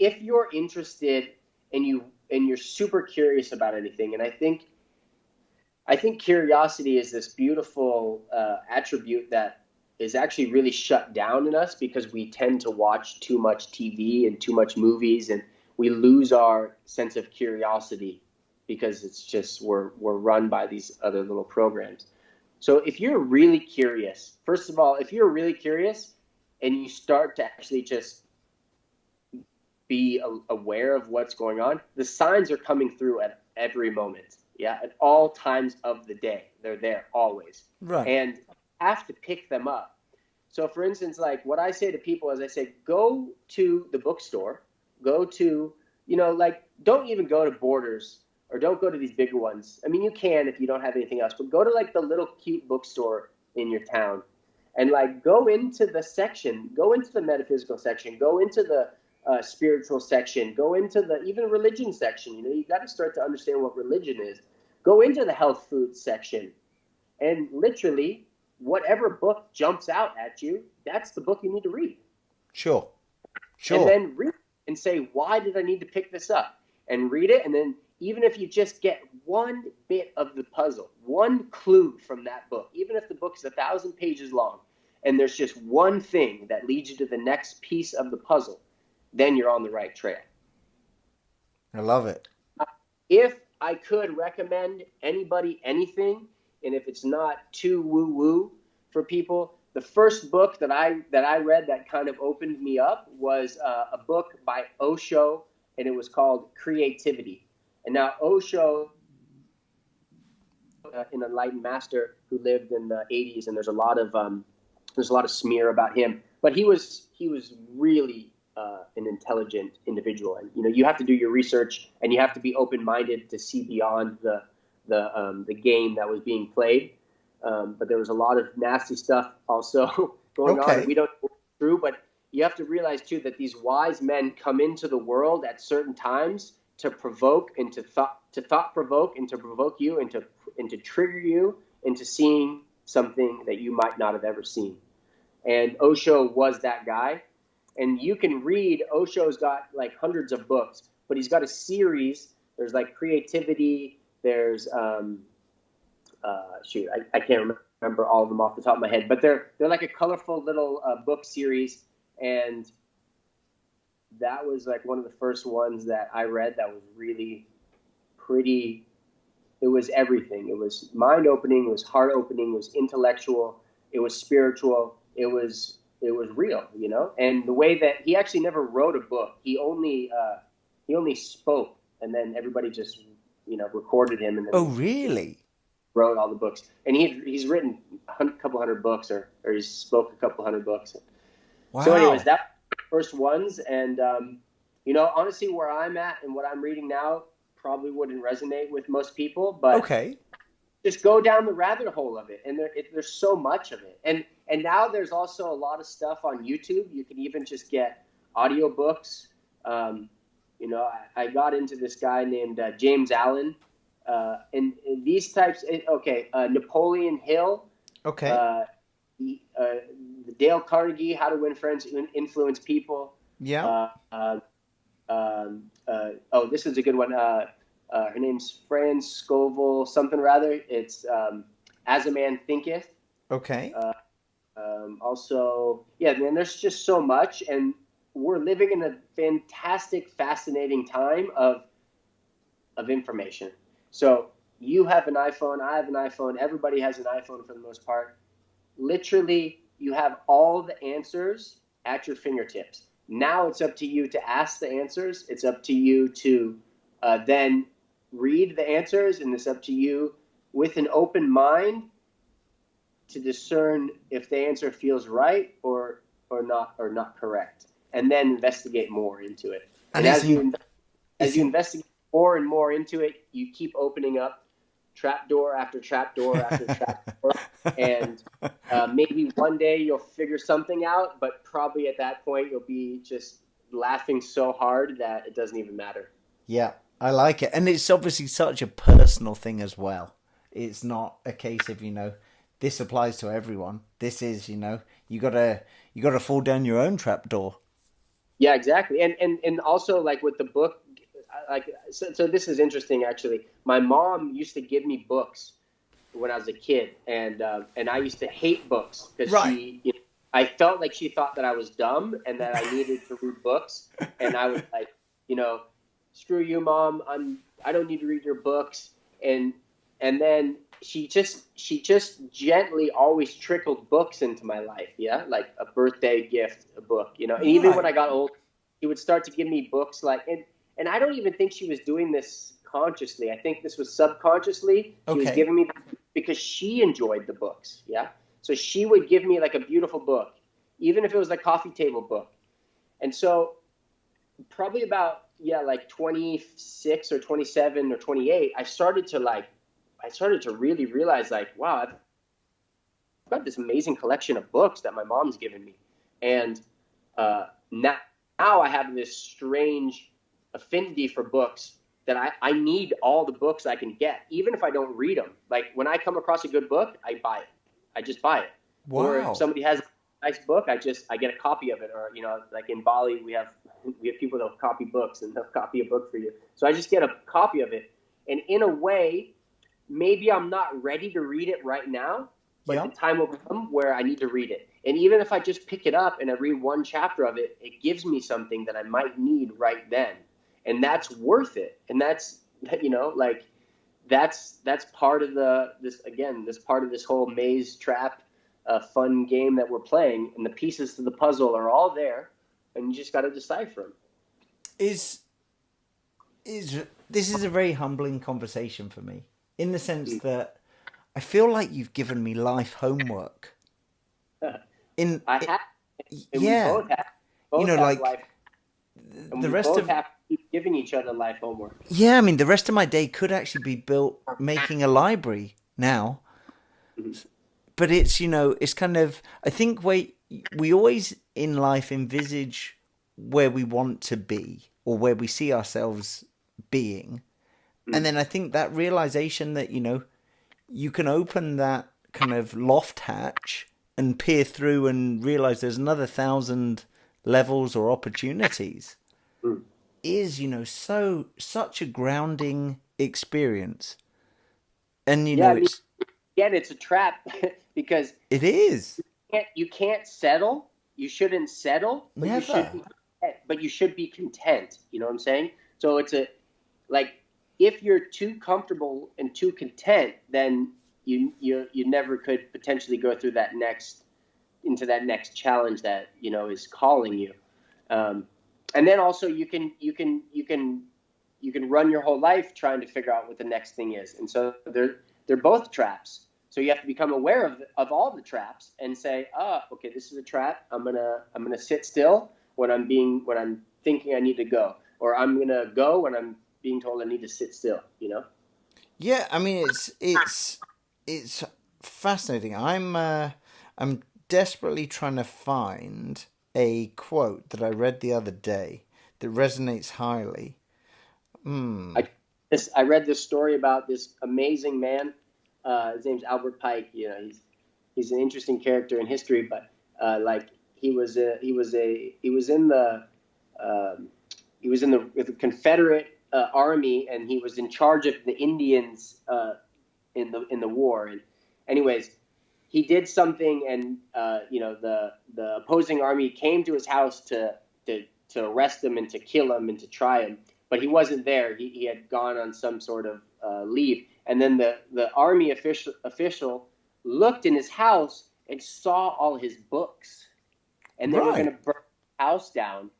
if you're interested and you're super curious about anything, and I think curiosity is this beautiful attribute that is actually really shut down in us, because we tend to watch too much TV and too much movies, and we lose our sense of curiosity because it's just we're run by these other little programs. So if you're really curious, first of all, if you're really curious and you start to actually just be aware of what's going on, the signs are coming through at every moment. Yeah, at all times of the day. They're there always. Right. And you have to pick them up. So for instance, like what I say to people is I say, go to the bookstore, go to, don't even go to Borders or don't go to these bigger ones. I mean, you can if you don't have anything else, but go to like the little cute bookstore in your town and go into the section, go into the metaphysical section, go into the spiritual section, go into the even religion section. You got to start to understand what religion is. Go into the health food section, and literally whatever book jumps out at you, that's the book you need to read. Sure. And then read and say, why did I need to pick this up? And read it, and then even if you just get one bit of the puzzle, one clue from that book, even if the book is 1,000 pages long, and there's just one thing that leads you to the next piece of the puzzle, then you're on the right trail. I love it. If I could recommend anybody anything, and if it's not too woo-woo for people, the first book that I read that kind of opened me up was a book by Osho, and it was called Creativity. And now Osho, an enlightened master who lived in the 80s, and there's a lot of smear about him, but he was really an intelligent individual, and you have to do your research, and you have to be open-minded to see beyond the game that was being played. But there was a lot of nasty stuff also going on. We don't know what's true, but you have to realize too that these wise men come into the world at certain times to provoke and to thought provoke and to provoke you and to trigger you into seeing something that you might not have ever seen. And Osho was that guy. And you can read, Osho's got like hundreds of books, but he's got a series. There's like Creativity. There's, I can't remember all of them off the top of my head, but they're like a colorful little book series. And that was like one of the first ones that I read that was really pretty. It was everything. It was mind-opening. It was heart-opening. It was intellectual. It was spiritual. It was real, and the way that he actually never wrote a book, he only spoke, and then everybody just, recorded him. And then oh, really? Wrote all the books, and he's written a couple hundred books, or he's spoke a couple hundred books. Wow. So anyways, that's the first ones. And, honestly, where I'm at and what I'm reading now probably wouldn't resonate with most people, but okay. Just go down the rabbit hole of it. And there's so much of it. And now there's also a lot of stuff on YouTube. You can even just get audiobooks. I got into this guy named James Allen. And these types, Napoleon Hill. Okay. The Dale Carnegie, How to Win Friends, Influence People. Yeah. This is a good one. Her name's Fran Scovel, something rather. It's As a Man Thinketh. Okay. Man, there's just so much, and we're living in a fantastic, fascinating time of information. So you have an iPhone, I have an iPhone, everybody has an iPhone for the most part. Literally, you have all the answers at your fingertips. Now it's up to you to ask the answers. It's up to you to then read the answers, and it's up to you with an open mind to discern if the answer feels right or not correct, and then investigate more into it. And as you investigate more and more into it, you keep opening up trapdoor after trapdoor after trapdoor, and maybe one day you'll figure something out, but probably at that point you'll be just laughing so hard that it doesn't even matter. Yeah, I like it. And it's obviously such a personal thing as well. It's not a case of, this applies to everyone. This is, you gotta fall down your own trapdoor. Yeah, exactly. And also, like with the book, so this is interesting actually. My mom used to give me books when I was a kid, and I used to hate books because I felt like she thought that I was dumb and that I needed to read books, and I was like, screw you, Mom. I don't need to read your books. And then she just gently always trickled books into my life. Yeah. Like a birthday gift, a book, and even when I got old, she would start to give me books and I don't even think she was doing this consciously. I think this was subconsciously. She was giving me because she enjoyed the books. Yeah. So she would give me like a beautiful book, even if it was a coffee table book. And so probably about, like 26 or 27 or 28, I started to really realize wow, I've got this amazing collection of books that my mom's given me. And now I have this strange affinity for books that I need all the books I can get, even if I don't read them. Like when I come across a good book, I buy it. I just buy it. Wow. Or if somebody has a nice book, I get a copy of it. Or, like in Bali, we have people that'll copy books and they'll copy a book for you. So I just get a copy of it. And in a way, maybe I'm not ready to read it right now, but the time will come where I need to read it. And even if I just pick it up and I read one chapter of it, it gives me something that I might need right then. And that's worth it. And that's, like, that's part of this part of this whole maze trap fun game that we're playing. And the pieces to the puzzle are all there, and you just got to decipher them. This is a very humbling conversation for me, in the sense that I feel like you've given me life homework. We both have life. And the rest of have to keep giving each other life homework. Yeah, I mean, the rest of my day could actually be built making a library now. But it's, it's kind of, I think we always in life envisage where we want to be or where we see ourselves being. And then I think that realization that, you can open that kind of loft hatch and peer through and realize there's another 1,000 levels or opportunities is, such a grounding experience. And, it's a trap because it is. You can't settle. You shouldn't settle. But Never. You should be content. You know what I'm saying? So it's if you're too comfortable and too content, then you never could potentially go through into that next challenge that is calling you. And then also you can run your whole life trying to figure out what the next thing is. And so they're both traps. So you have to become aware of all the traps and say, okay, this is a trap. I'm gonna sit still when I'm thinking I need to go, or I'm gonna go when I'm being told I need to sit still. Yeah, I mean it's fascinating. I'm desperately trying to find a quote that I read the other day that resonates highly. I read this story about this amazing man. His name's Albert Pike. He's an interesting character in history, but he was in the Confederate army, and he was in charge of the Indians in the war. And anyways, he did something, and the opposing army came to his house to arrest him and to kill him and to try him, but he wasn't there. He had gone on some sort of leave, and then the army official looked in his house and saw all his books, and they were going to burn the house down.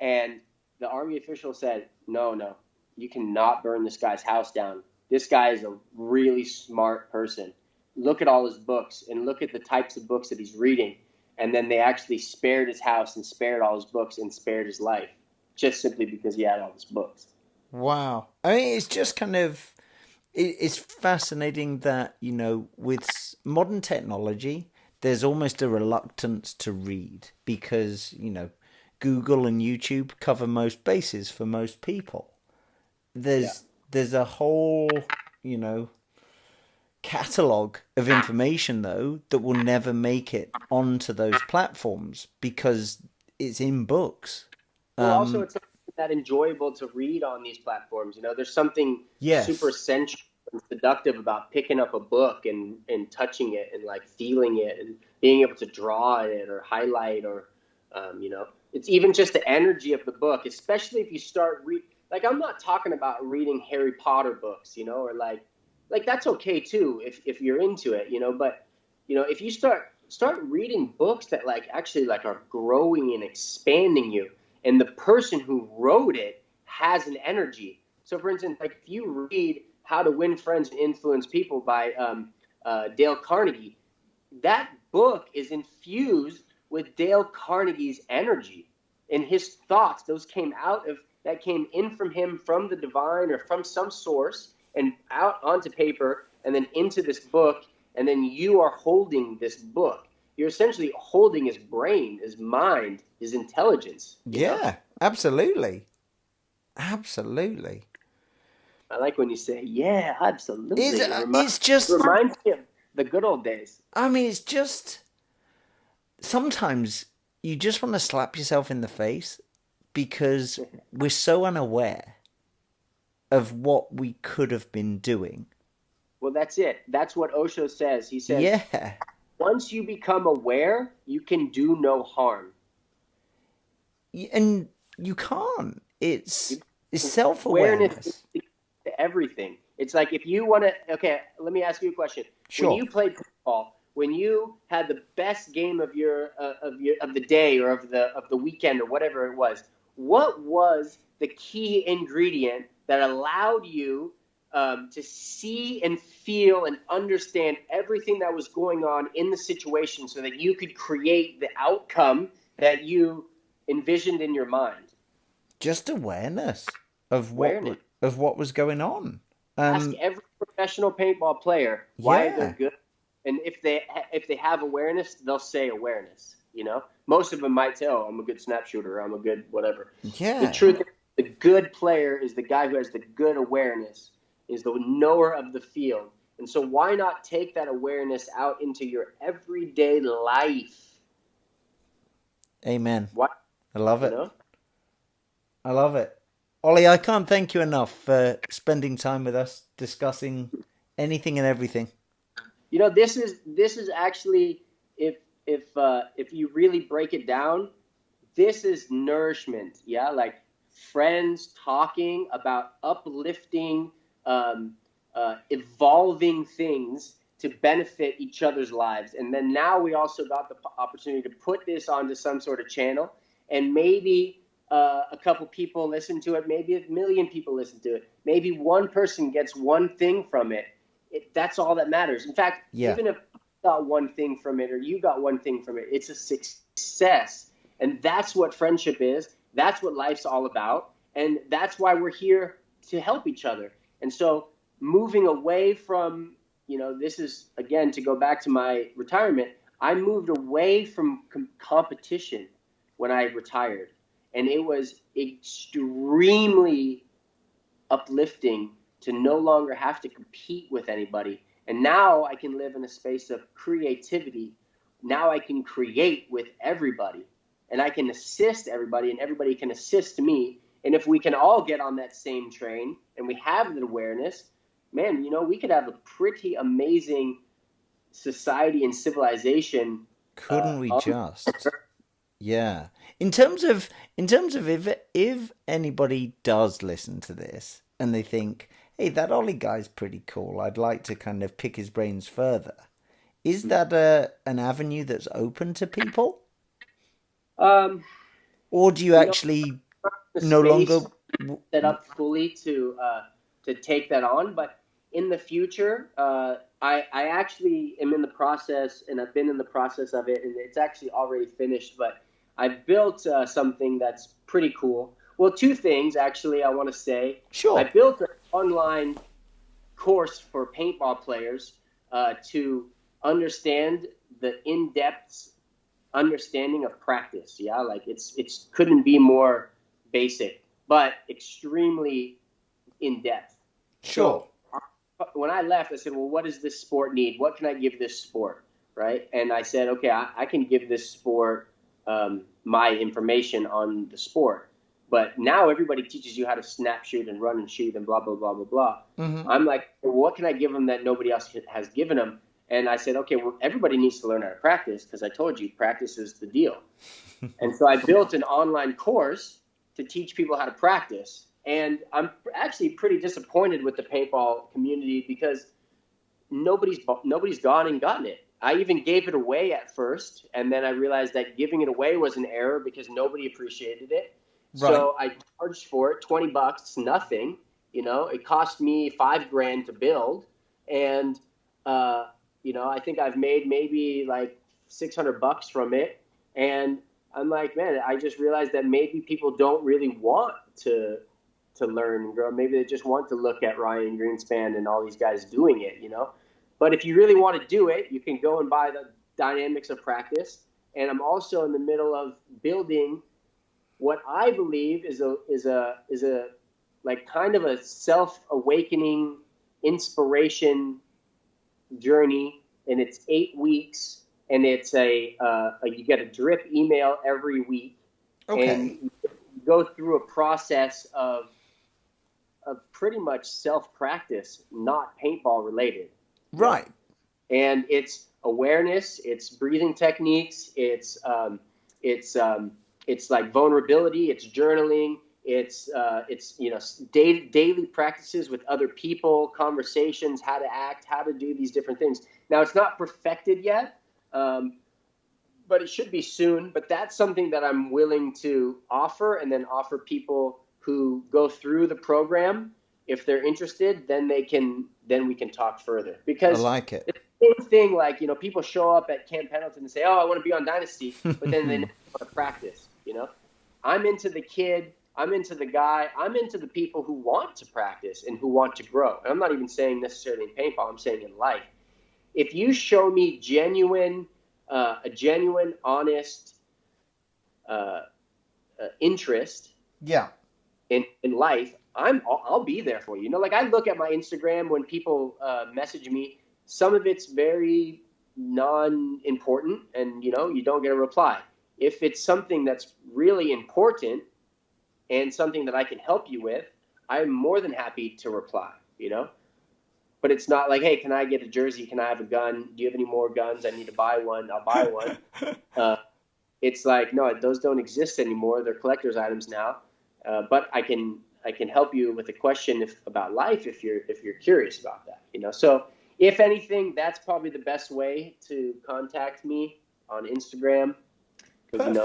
And the army official said, "No, you cannot burn this guy's house down. This guy is a really smart person. Look at all his books and look at the types of books that he's reading." And then they actually spared his house and spared all his books and spared his life, just simply because he had all his books. Wow. I mean, it's just kind of, it's fascinating that, with modern technology, there's almost a reluctance to read because, Google and YouTube cover most bases for most people. There's a whole, catalogue of information, though, that will never make it onto those platforms because it's in books. Well, also, it's not that enjoyable to read on these platforms. There's something super sensual and seductive about picking up a book and touching it and feeling it and being able to draw it or highlight or, it's even just the energy of the book, especially if you start I'm not talking about reading Harry Potter books, or that's okay too if you're into it, but if you start reading books that actually are growing and expanding you, and the person who wrote it has an energy. So for instance, if you read How to Win Friends and Influence People by Dale Carnegie, that book is infused with Dale Carnegie's energy and his thoughts. Those came in from him, from the divine or from some source, and out onto paper and then into this book, and then you are holding this book. You're essentially holding his brain, his mind, his intelligence. Yeah, absolutely. Absolutely. I like when you say, yeah, absolutely. It reminds me of the good old days. I mean, it's just, sometimes you just want to slap yourself in the face because we're so unaware of what we could have been doing. Well, that's it. That's what Osho says. He says, once you become aware, you can do no harm. And you can't. It's Awareness self-awareness. is to everything. It's like if you want to. Okay, let me ask you a question. Sure. When you played football, when you had the best game of the day or of the weekend or whatever it was, what was the key ingredient that allowed you to see and feel and understand everything that was going on in the situation, so that you could create the outcome that you envisioned in your mind? Just awareness of what was going on. Ask every professional paintball player why Yeah. they're good, and if they have awareness, they'll say awareness. Most of them might say, "Oh, I'm a good snap shooter. I'm a good whatever." Yeah. The truth is, the good player is the guy who has the good awareness, is the knower of the field. And so why not take that awareness out into your everyday life? Amen. Why? I love it. I love it. Ollie, I can't thank you enough for spending time with us, discussing anything and everything. This is actually, if you really break it down, this is nourishment. Yeah, like friends talking about uplifting, evolving things to benefit each other's lives. And then now we also got the opportunity to put this onto some sort of channel, and maybe a couple people listen to it, maybe 1 million people listen to it, maybe one person gets one thing from it. That's all that matters. In fact, even if I got one thing from it or you got one thing from it, it's a success. And that's what friendship is. That's what life's all about. And that's why we're here, to help each other. And so moving away from, this is, again, to go back to my retirement, I moved away from competition when I retired. And it was extremely uplifting to no longer have to compete with anybody. And now I can live in a space of creativity. Now I can create with everybody, and I can assist everybody, and everybody can assist me. And if we can all get on that same train and we have the awareness, man, we could have a pretty amazing society and civilization. Couldn't we just? Yeah. In terms of if anybody does listen to this and they think, hey, that Ollie guy's pretty cool, I'd like to kind of pick his brains further, is that an avenue that's open to people? Or do you actually no longer set up fully to take that on? But in the future, I actually am in the process, and I've been in the process of it, and it's actually already finished, but I've built something that's pretty cool. Well, two things, actually, I want to say. Sure. I built an online course for paintball players to understand the in-depth understanding of practice. Yeah, like it's couldn't be more basic, but extremely in-depth. Sure. So when I left, I said, well, what does this sport need? What can I give this sport? Right? And I said, okay, I can give this sport my information on the sport. But now everybody teaches you how to snap shoot and run and shoot and blah, blah, blah, blah, blah. Mm-hmm. I'm like, well, what can I give them that nobody else has given them? And I said, okay, well, everybody needs to learn how to practice, because I told you practice is the deal. And so I built an online course to teach people how to practice. And I'm actually pretty disappointed with the paintball community, because nobody's gone and gotten it. I even gave it away at first, and then I realized that giving it away was an error because nobody appreciated it. Right. So I charged for it $20, nothing. It cost me $5,000 to build, and I think I've made maybe like $600 from it. And I'm like, man, I just realized that maybe people don't really want to learn and grow. Maybe they just want to look at Ryan Greenspan and all these guys doing it, But if you really want to do it, you can go and buy the Dynamics of Practice. And I'm also in the middle of building what I believe is a like kind of a self-awakening inspiration journey, and it's 8 weeks, and it's you get a drip email every week. Okay. And you go through a process of pretty much self-practice, not paintball related. Right. And it's awareness, it's breathing techniques, it's like vulnerability, it's journaling, it's daily practices with other people, conversations, how to act, how to do these different things. Now it's not perfected yet, but it should be soon. But that's something that I'm willing to offer, and then offer people who go through the program. If they're interested, then we can talk further. Because I like it. it's the same thing, like, people show up at Camp Pendleton and say, "Oh, I want to be on Dynasty," but then they never want to practice. I'm into the kid, I'm into the guy, I'm into the people who want to practice and who want to grow. And I'm not even saying necessarily in paintball, I'm saying in life. If you show me a genuine, honest interest, in life, I'll be there for you. Like, I look at my Instagram when people message me. Some of it's very non-important, and you don't get a reply. If it's something that's really important and something that I can help you with, I'm more than happy to reply. But it's not like, "Hey, can I get a jersey? Can I have a gun? Do you have any more guns? I need to buy one. I'll buy one." It's like, no, those don't exist anymore. They're collector's items now. But I can help you with a question about life if you're curious about that. So if anything, that's probably the best way to contact me, on Instagram, because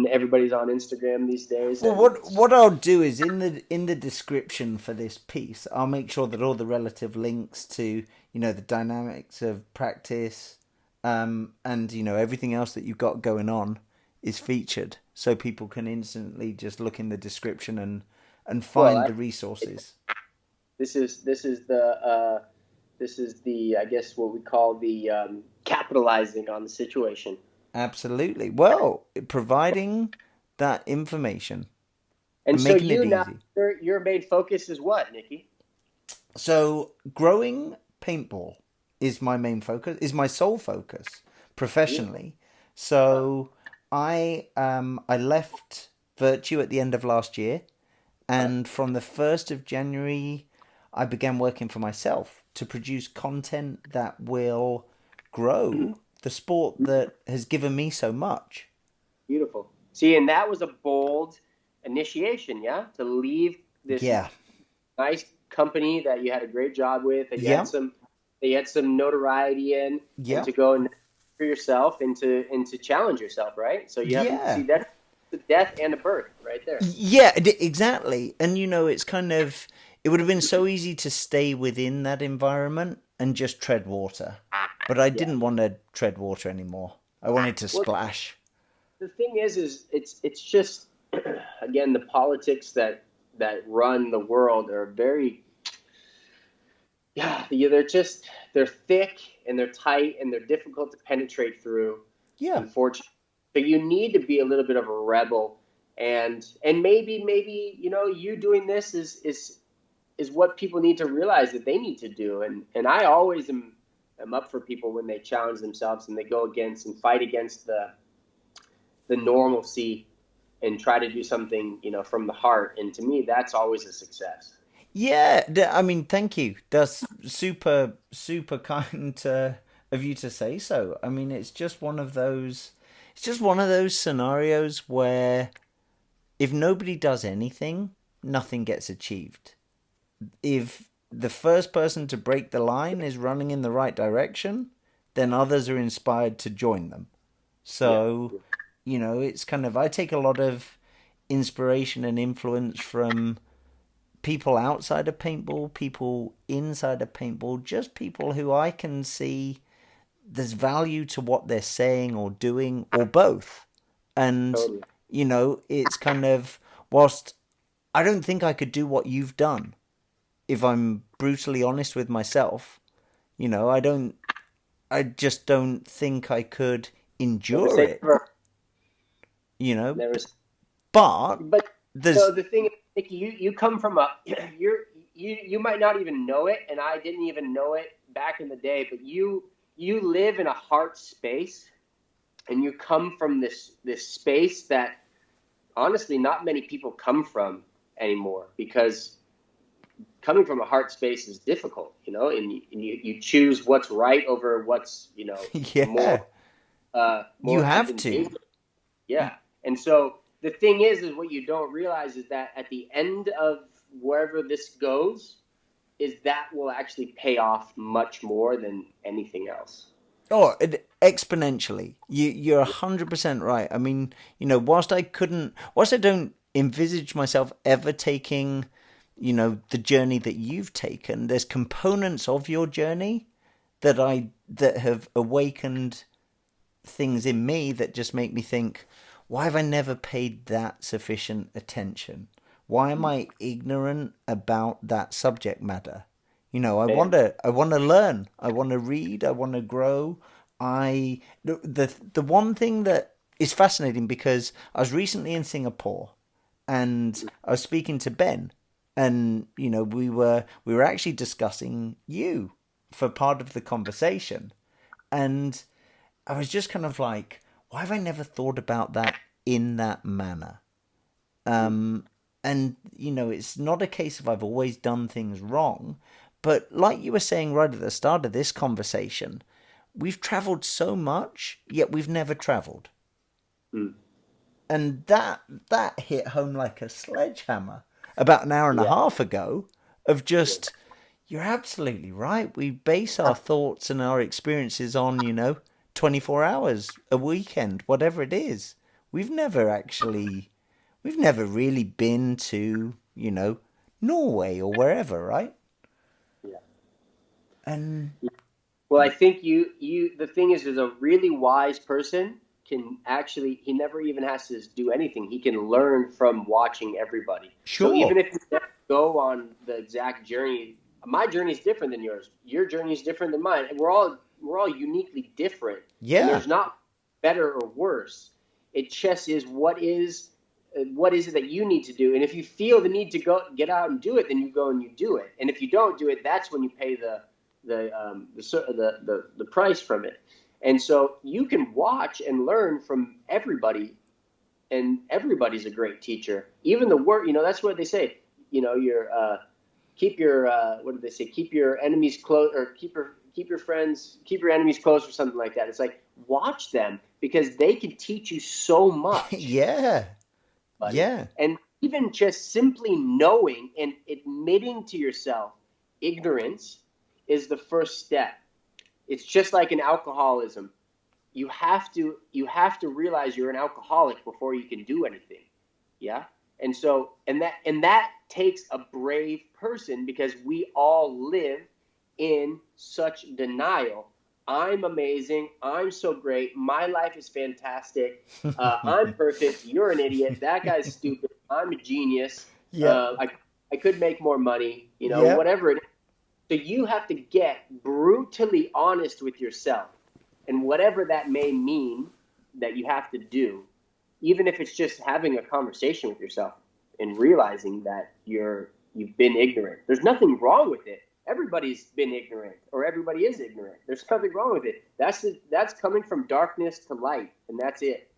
everybody's on Instagram these days. Well, what I'll do is in the description for this piece, I'll make sure that all the relative links to the dynamics of practice, and everything else that you've got going on is featured, so people can instantly just look in the description and find the resources. This is the I guess what we call the capitalizing on the situation. Absolutely. Well, providing that information and so making it easy. Your main focus is what, Nikki? So growing paintball is my main focus, is my sole focus professionally. So I left Virtue at the end of last year, and from the 1st of January I began working for myself to produce content that will grow the sport that has given me so much. Beautiful. See, and that was a bold initiation, to leave this nice company that you had a great job with, that you had some notoriety in, and to go and for yourself and to challenge yourself, right? So you have to see that's the death and a birth right there. Yeah, exactly. And it's kind of, it would have been so easy to stay within that environment and just tread water. But I didn't want to tread water anymore. I wanted to splash. The thing is it's just, again, the politics that run the world are very, they're thick and they're tight and they're difficult to penetrate through. Yeah. Unfortunately. But you need to be a little bit of a rebel, and maybe you doing this is what people need to realize that they need to do. And I always am up for people when they challenge themselves and they go against and fight against the normalcy and try to do something, from the heart. And to me, that's always a success. Yeah, I mean, thank you. That's super, super kind of you to say so. I mean, it's just one of those scenarios where if nobody does anything, nothing gets achieved. If the first person to break the line is running in the right direction, then others are inspired to join them. So, it's kind of, I take a lot of inspiration and influence from people outside of paintball, people inside of paintball, just people who I can see there's value to what they're saying or doing, or both. And, it's kind of, whilst I don't think I could do what you've done, if I'm brutally honest with myself, I just don't think I could endure it. But there's... So the thing is, Nikki, you come from you might not even know it, and I didn't even know it back in the day, but you live in a heart space, and you come from this space that honestly not many people come from anymore, because coming from a heart space is difficult, you know, and you choose what's right over what's, you know, Yeah. You more have to. advantageous. Yeah. And so the thing is what you don't realize is that at the end of wherever this goes, is that will actually pay off much more than anything else. Oh, exponentially. You're 100% right. I mean, you know, whilst I don't envisage myself ever taking, you know, the journey that you've taken, there's components of your journey that have awakened things in me that just make me think, why have I never paid that sufficient attention? Why am I ignorant about that subject matter? You know, I want to learn. I want to read. I want to grow. The one thing that is fascinating, because I was recently in Singapore and I was speaking to Ben, and you know, we were actually discussing you for part of the conversation, and I was just kind of like, why have I never thought about that in that manner? And, you know, it's not a case of I've always done things wrong, but like you were saying right at the start of this conversation, we've traveled so much, yet we've never traveled. Mm. And that hit home like a sledgehammer about an hour and a half ago of just, you're absolutely right. We base our thoughts and our experiences on, you know, 24 hours, a weekend, whatever it is. We've never really been to, you know, Norway or wherever, right? Yeah. And well, I think the thing is a really wise person can actually, he never even has to do anything. He can learn from watching everybody. sure. So even if you never go on the exact journey, my journey is different than yours. Your journey is different than mine. And we're all uniquely different. Yeah. And there's not better or worse. It just is what is it that you need to do. And if you feel the need to go get out and do it, then you go and you do it. And if you don't do it, that's when you pay the price from it. And so you can watch and learn from everybody, and everybody's a great teacher. Even the word, you know, that's what they say. You know, keep your what did they say? Keep your enemies close, or keep your enemies close, or something like that. It's like, watch them, because they can teach you so much. Yeah. Buddy. Yeah. And even just simply knowing and admitting to yourself ignorance is the first step. It's just like in alcoholism. You have to realize you're an alcoholic before you can do anything. Yeah? And so and that takes a brave person, because we all live in such denial. I'm amazing. I'm so great. My life is fantastic. I'm perfect. You're an idiot. That guy's stupid. I'm a genius. Yeah. I could make more money, you know, whatever it is. So you have to get brutally honest with yourself, and whatever that may mean that you have to do, even if it's just having a conversation with yourself and realizing that you've been ignorant. There's nothing wrong with it. Everybody's been ignorant, or everybody is ignorant. There's nothing wrong with it. That's coming from darkness to light, and that's it.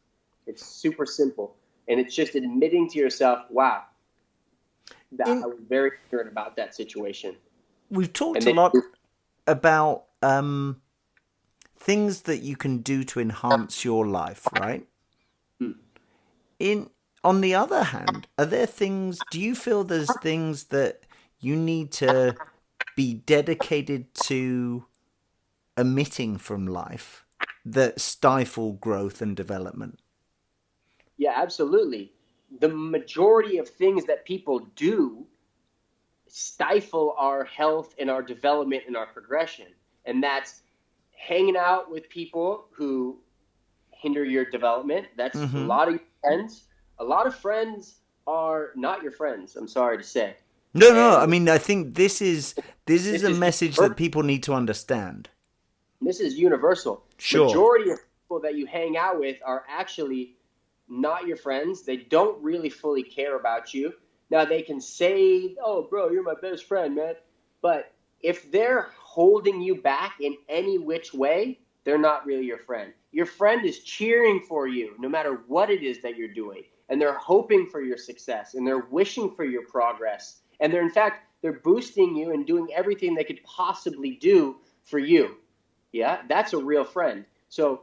It's super simple, and it's just admitting to yourself, wow, I was very ignorant about that situation. We've talked a lot about things that you can do to enhance your life, right? On the other hand, do you feel there's things that you need to be dedicated to omitting from life that stifle growth and development? Yeah, absolutely. The majority of things that people do stifle our health and our development and our progression. And that's hanging out with people who hinder your development. That's a lot of your friends. A lot of friends are not your friends, I'm sorry to say. No. I mean, I think this is a message that people need to understand. This is universal. Sure. Majority of people that you hang out with are actually not your friends. They don't really fully care about you. Now, they can say, oh, bro, you're my best friend, man. But if they're holding you back in any which way, they're not really your friend. Your friend is cheering for you no matter what it is that you're doing. And they're hoping for your success. And they're wishing for your progress. And they're, in fact, They're boosting you and doing everything they could possibly do for you. Yeah, that's a real friend. So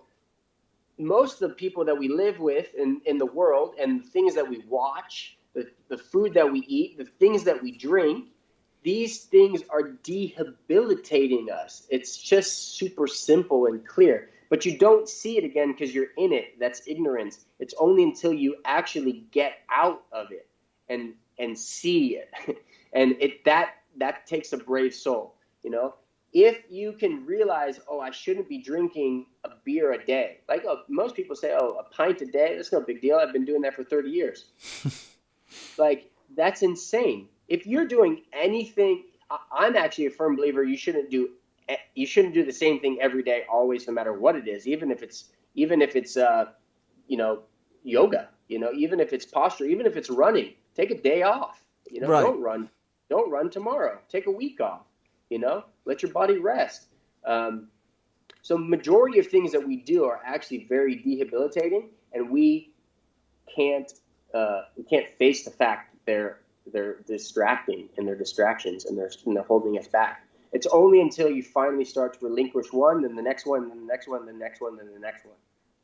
most of the people that we live with in the world, and the things that we watch, the food that we eat, the things that we drink, these things are debilitating us. It's just super simple and clear. But you don't see it again because you're in it. That's ignorance. It's only until you actually get out of it and see it. And that takes a brave soul, you know? If you can realize, oh, I shouldn't be drinking a beer a day. Like most people say, oh, a pint a day, that's no big deal. I've been doing that for 30 years. Like, that's insane. If you're doing anything, I'm actually a firm believer you shouldn't do the same thing every day, always, no matter what it is, even if it's you know, yoga, you know, even if it's posture, even if it's running, take a day off, you know, Right. Don't run tomorrow, take a week off, you know, let your body rest. So majority of things that we do are actually very debilitating, and we can't face the fact that they're distracting, and they're distractions, and they're holding us back. It's only until you finally start to relinquish one, then the next one, then the next one, then the next one, then the next one.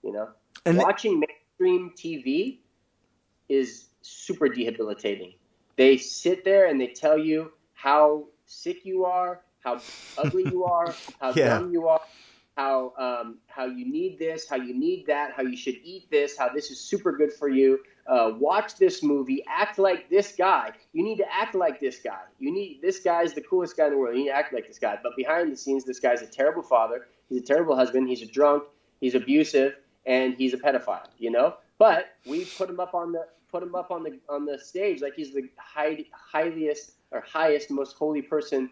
You know, And watching mainstream TV is super dehallucinating. They sit there and they tell you how sick you are, how ugly you are, how yeah. dumb you are, how you need this, how you need that, how you should eat this, how this is super good for you. Watch this movie, act like this guy. You need to act like this guy. This guy's the coolest guy in the world. You need to act like this guy. But behind the scenes, this guy's a terrible father. He's a terrible husband. He's a drunk. He's abusive, and he's a pedophile. You know. But we put him up on the stage like he's the highest, most holy person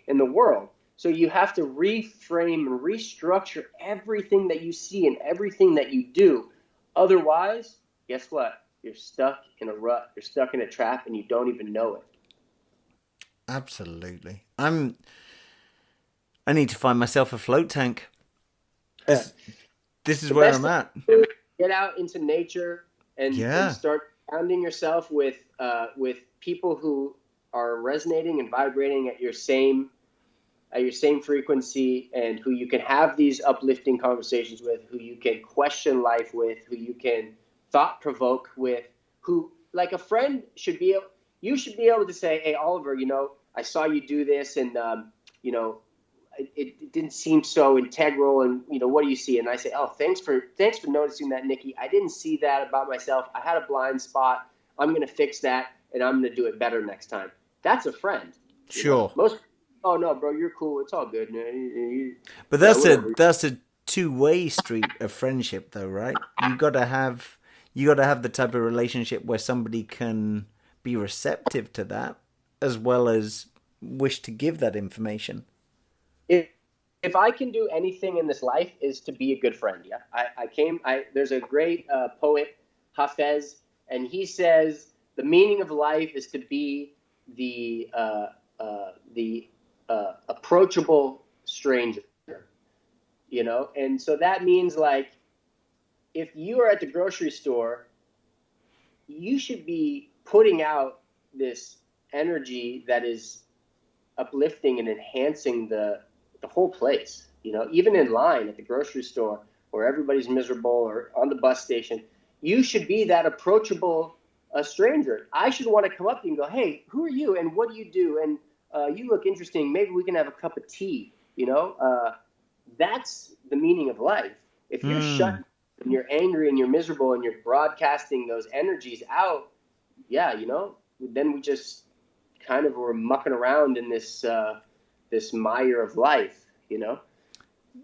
in the world. So you have to reframe and restructure everything that you see and everything that you do. Otherwise, guess what? You're stuck in a rut. You're stuck in a trap, and you don't even know it. Absolutely. I need to find myself a float tank. This is where I'm at. Get out into nature and start surrounding yourself with people who are resonating and vibrating at your same frequency, and who you can have these uplifting conversations with, who you can question life with, who you can thought provoke with, who, like, a friend you should be able to say, hey, Oliver, you know, I saw you do this, and you know, it didn't seem so integral, and you know, what do you see? And I say, oh, thanks for noticing that, Nikki. I didn't see that about myself. I had a blind spot. I'm going to fix that, and I'm going to do it better next time. That's a friend. Sure. Oh no, bro, you're cool. It's all good. But that's a two-way street of friendship, though, right? You got to have the type of relationship where somebody can be receptive to that, as well as wish to give that information. If I can do anything in this life, is to be a good friend. Yeah, there's a great poet, Hafez, and he says the meaning of life is to be the approachable stranger, you know? And so that means, like, if you are at the grocery store, you should be putting out this energy that is uplifting and enhancing the whole place, you know? Even in line at the grocery store, where everybody's miserable, or on the bus station, you should be that approachable stranger. I should want to come up to you and go, hey, who are you, and what do you do, and you look interesting. Maybe we can have a cup of tea. You know, that's the meaning of life. If you're shut and you're angry and you're miserable and you're broadcasting those energies out, yeah, you know, then we just kind of were mucking around in this mire of life. You know,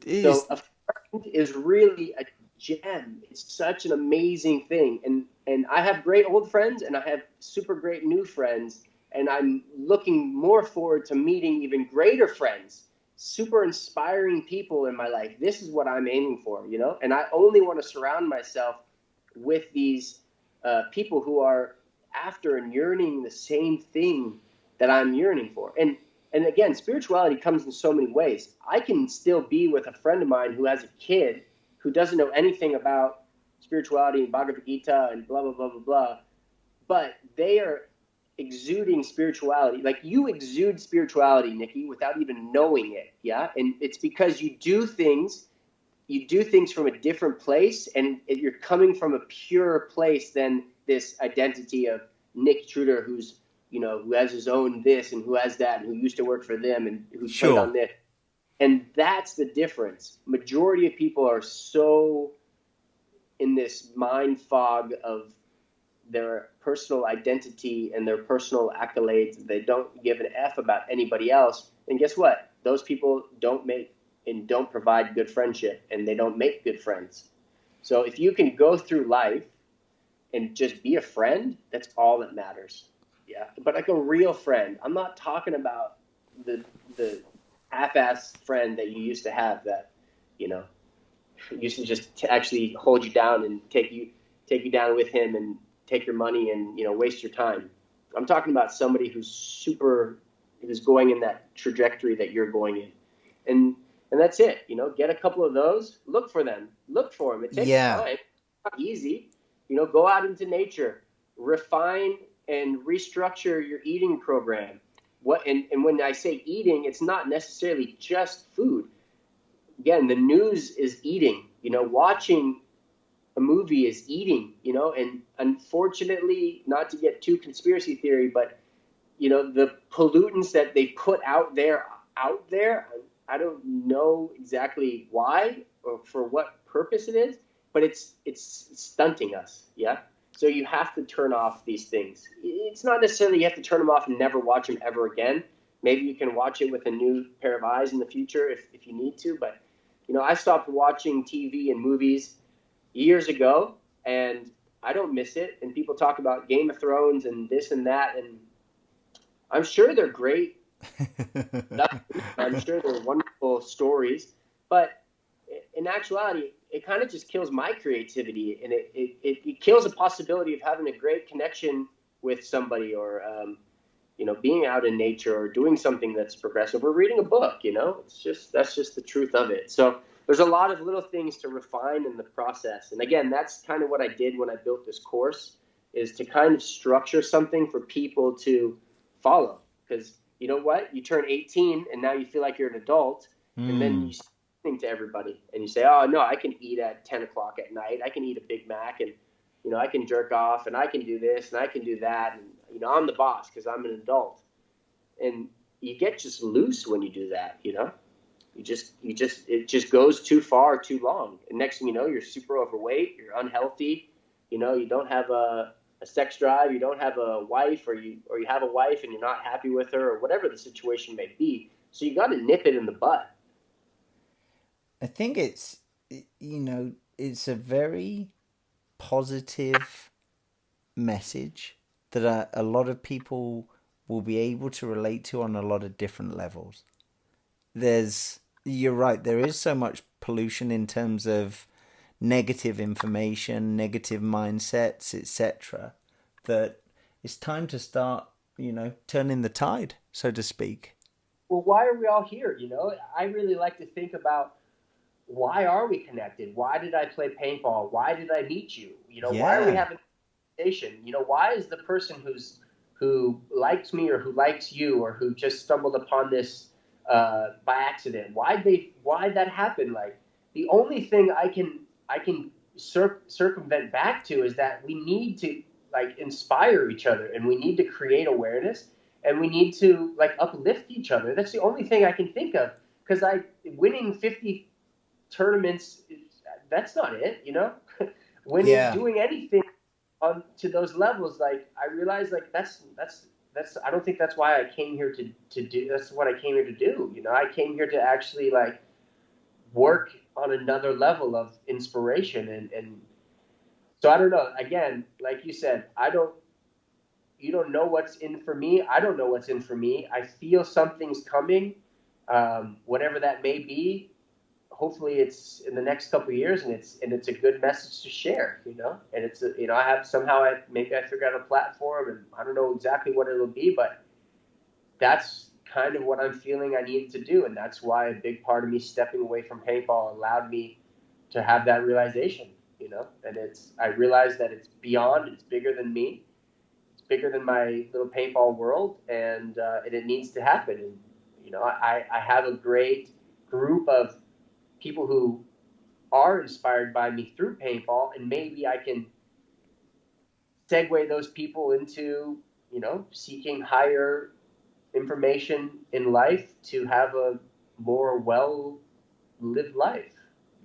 so a friend is really a gem. It's such an amazing thing, and I have great old friends, and I have super great new friends. And I'm looking more forward to meeting even greater friends, super inspiring people in my life. This is what I'm aiming for, you know? And I only want to surround myself with these people who are after and yearning the same thing that I'm yearning for. And again, spirituality comes in so many ways. I can still be with a friend of mine who has a kid who doesn't know anything about spirituality and Bhagavad Gita and blah, blah, blah, blah, blah. But they are exuding spirituality. Like, you exude spirituality, Nikki, without even knowing it. Yeah. And it's because you do things from a different place, and you're coming from a pure place than this identity of Nick Truter, who's, who has his own this and who has that and who used to work for them and who played on this. And that's the difference. Majority of people are so in this mind fog of their personal identity and their personal accolades. They don't give an F about anybody else. And guess what? Those people don't make and don't provide good friendship, and they don't make good friends. So if you can go through life and just be a friend, that's all that matters. Yeah. But like a real friend, I'm not talking about the half-ass friend that you used to have that, used to just actually hold you down and take you down with him and take your money and, waste your time. I'm talking about somebody who's going in that trajectory that you're going in. And that's it. Get a couple of those, look for them, It takes time. It's not easy. Go out into nature, refine and restructure your eating program. And when I say eating, it's not necessarily just food. Again, the news is eating. Watching a movie is eating. And unfortunately, not to get too conspiracy theory, but the pollutants that they put out there, I don't know exactly why or for what purpose it is, but it's stunting us. Yeah. So you have to turn off these things. It's not necessarily you have to turn them off and never watch them ever again. Maybe you can watch it with a new pair of eyes in the future if you need to. But, I stopped watching TV and movies years ago, and I don't miss it. And people talk about Game of Thrones and this and that, and I'm sure they're great. I'm sure they're wonderful stories, but in actuality, it kind of just kills my creativity, and it kills the possibility of having a great connection with somebody, or being out in nature, or doing something that's progressive, or reading a book. That's just the truth of it. So there's a lot of little things to refine in the process, and again, that's kind of what I did when I built this course, is to kind of structure something for people to follow. Because you know what? You turn 18 and now you feel like you're an adult, and then you sing to everybody and you say, oh no, I can eat at 10 o'clock at night. I can eat a Big Mac, and I can jerk off, and I can do this and I can do that, and I'm the boss because I'm an adult. And you get just loose when you do that. It just goes too far, too long, and next thing you know, you're super overweight, you're unhealthy, you don't have a sex drive, you don't have a wife, or you have a wife and you're not happy with her, or whatever the situation may be. So you got to nip it in the bud. I think it's a very positive message that a lot of people will be able to relate to on a lot of different levels. You're right, there is so much pollution in terms of negative information, negative mindsets, etc., that it's time to start, turning the tide, so to speak. Well, why are we all here? I really like to think about, why are we connected? Why did I play paintball? Why did I meet you? Why are we having a conversation? Why is the person who likes me, or who likes you, or who just stumbled upon this by accident? Why that happen? Like, the only thing I can circumvent back to is that we need to inspire each other, and we need to create awareness, and we need to uplift each other. That's the only thing I can think of, because winning 50 tournaments, that's not it. When you're doing anything to those levels, I realize that's I don't think that's why I came here to do. That's what I came here to do. I came here to actually work on another level of inspiration, and so I don't know. Again, like you said, you don't know what's in for me. I don't know what's in for me. I feel something's coming, whatever that may be. Hopefully it's in the next couple of years, and it's a good message to share, and it's I have maybe I figured out a platform, and I don't know exactly what it'll be, but that's kind of what I'm feeling I needed to do. And that's why a big part of me stepping away from paintball allowed me to have that realization, and I realized that it's bigger than me. It's bigger than my little paintball world, and it needs to happen. And you know, I have a great group of people who are inspired by me through paintball, and maybe I can segue those people into, you know, seeking higher information in life to have a more well-lived life,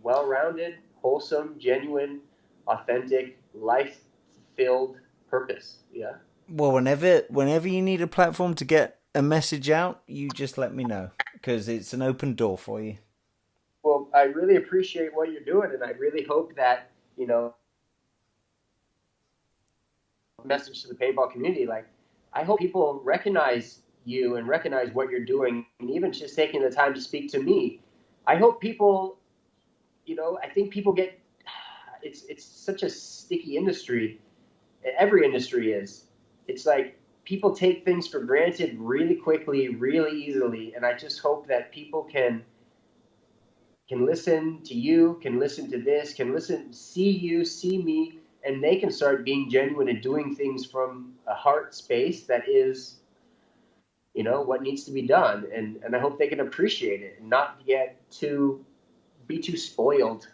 well-rounded, wholesome, genuine, authentic, life-filled purpose. Yeah. Well, whenever you need a platform to get a message out, you just let me know, because it's an open door for you. Well, I really appreciate what you're doing, and I really hope that, you know, message to the paintball community, like, I hope people recognize you and recognize what you're doing, and even just taking the time to speak to me. I hope people, you know, I think people get, it's such a sticky industry. Every industry is. It's like people take things for granted really quickly, really easily, and I just hope that people can listen to you, can listen to this, can listen, see you, see me, and they can start being genuine and doing things from a heart space that is, you know, what needs to be done. And I hope they can appreciate it and not be too spoiled.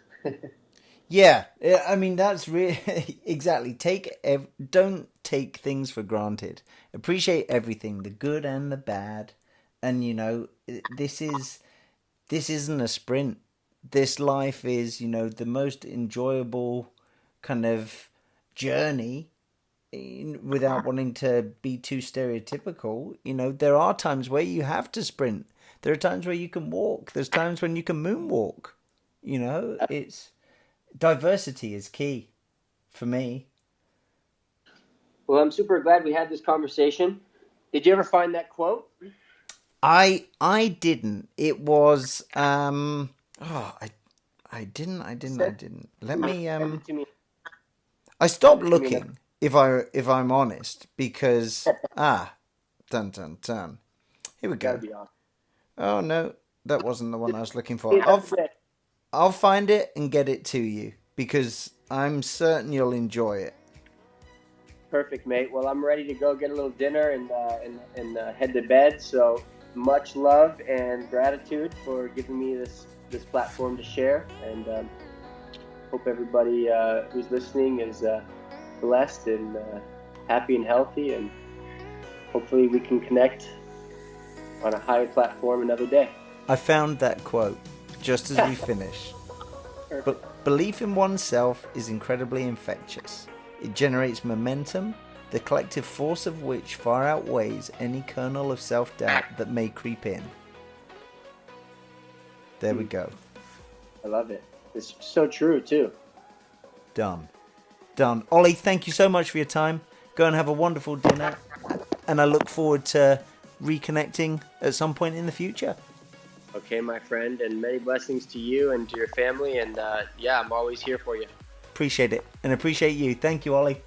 Yeah, I mean, that's really exactly. Don't take things for granted. Appreciate everything, the good and the bad. And you know, this isn't a sprint. This life is, you know, the most enjoyable kind of journey, without wanting to be too stereotypical. You know, there are times where you have to sprint. There are times where you can walk. There's times when you can moonwalk. You know, it's diversity is key for me. Well, I'm super glad we had this conversation. Did you ever find that quote? I didn't. It was I didn't. Let me I stopped looking, if I'm honest, because dun dun dun. Here we go. Oh no, that wasn't the one I was looking for. I'll find it and get it to you, because I'm certain you'll enjoy it. Perfect, mate. Well, I'm ready to go get a little dinner and head to bed. So much love and gratitude for giving me this platform to share. And hope everybody who's listening is blessed and happy and healthy. And hopefully we can connect on a higher platform another day. I found that quote just as we finish. But belief in oneself is incredibly infectious. It generates momentum, the collective force of which far outweighs any kernel of self-doubt that may creep in. There we go. I love it. It's so true, too. Done. Ollie, thank you so much for your time. Go and have a wonderful dinner. And I look forward to reconnecting at some point in the future. Okay, my friend, and many blessings to you and to your family. And I'm always here for you. Appreciate it, and appreciate you. Thank you, Ollie.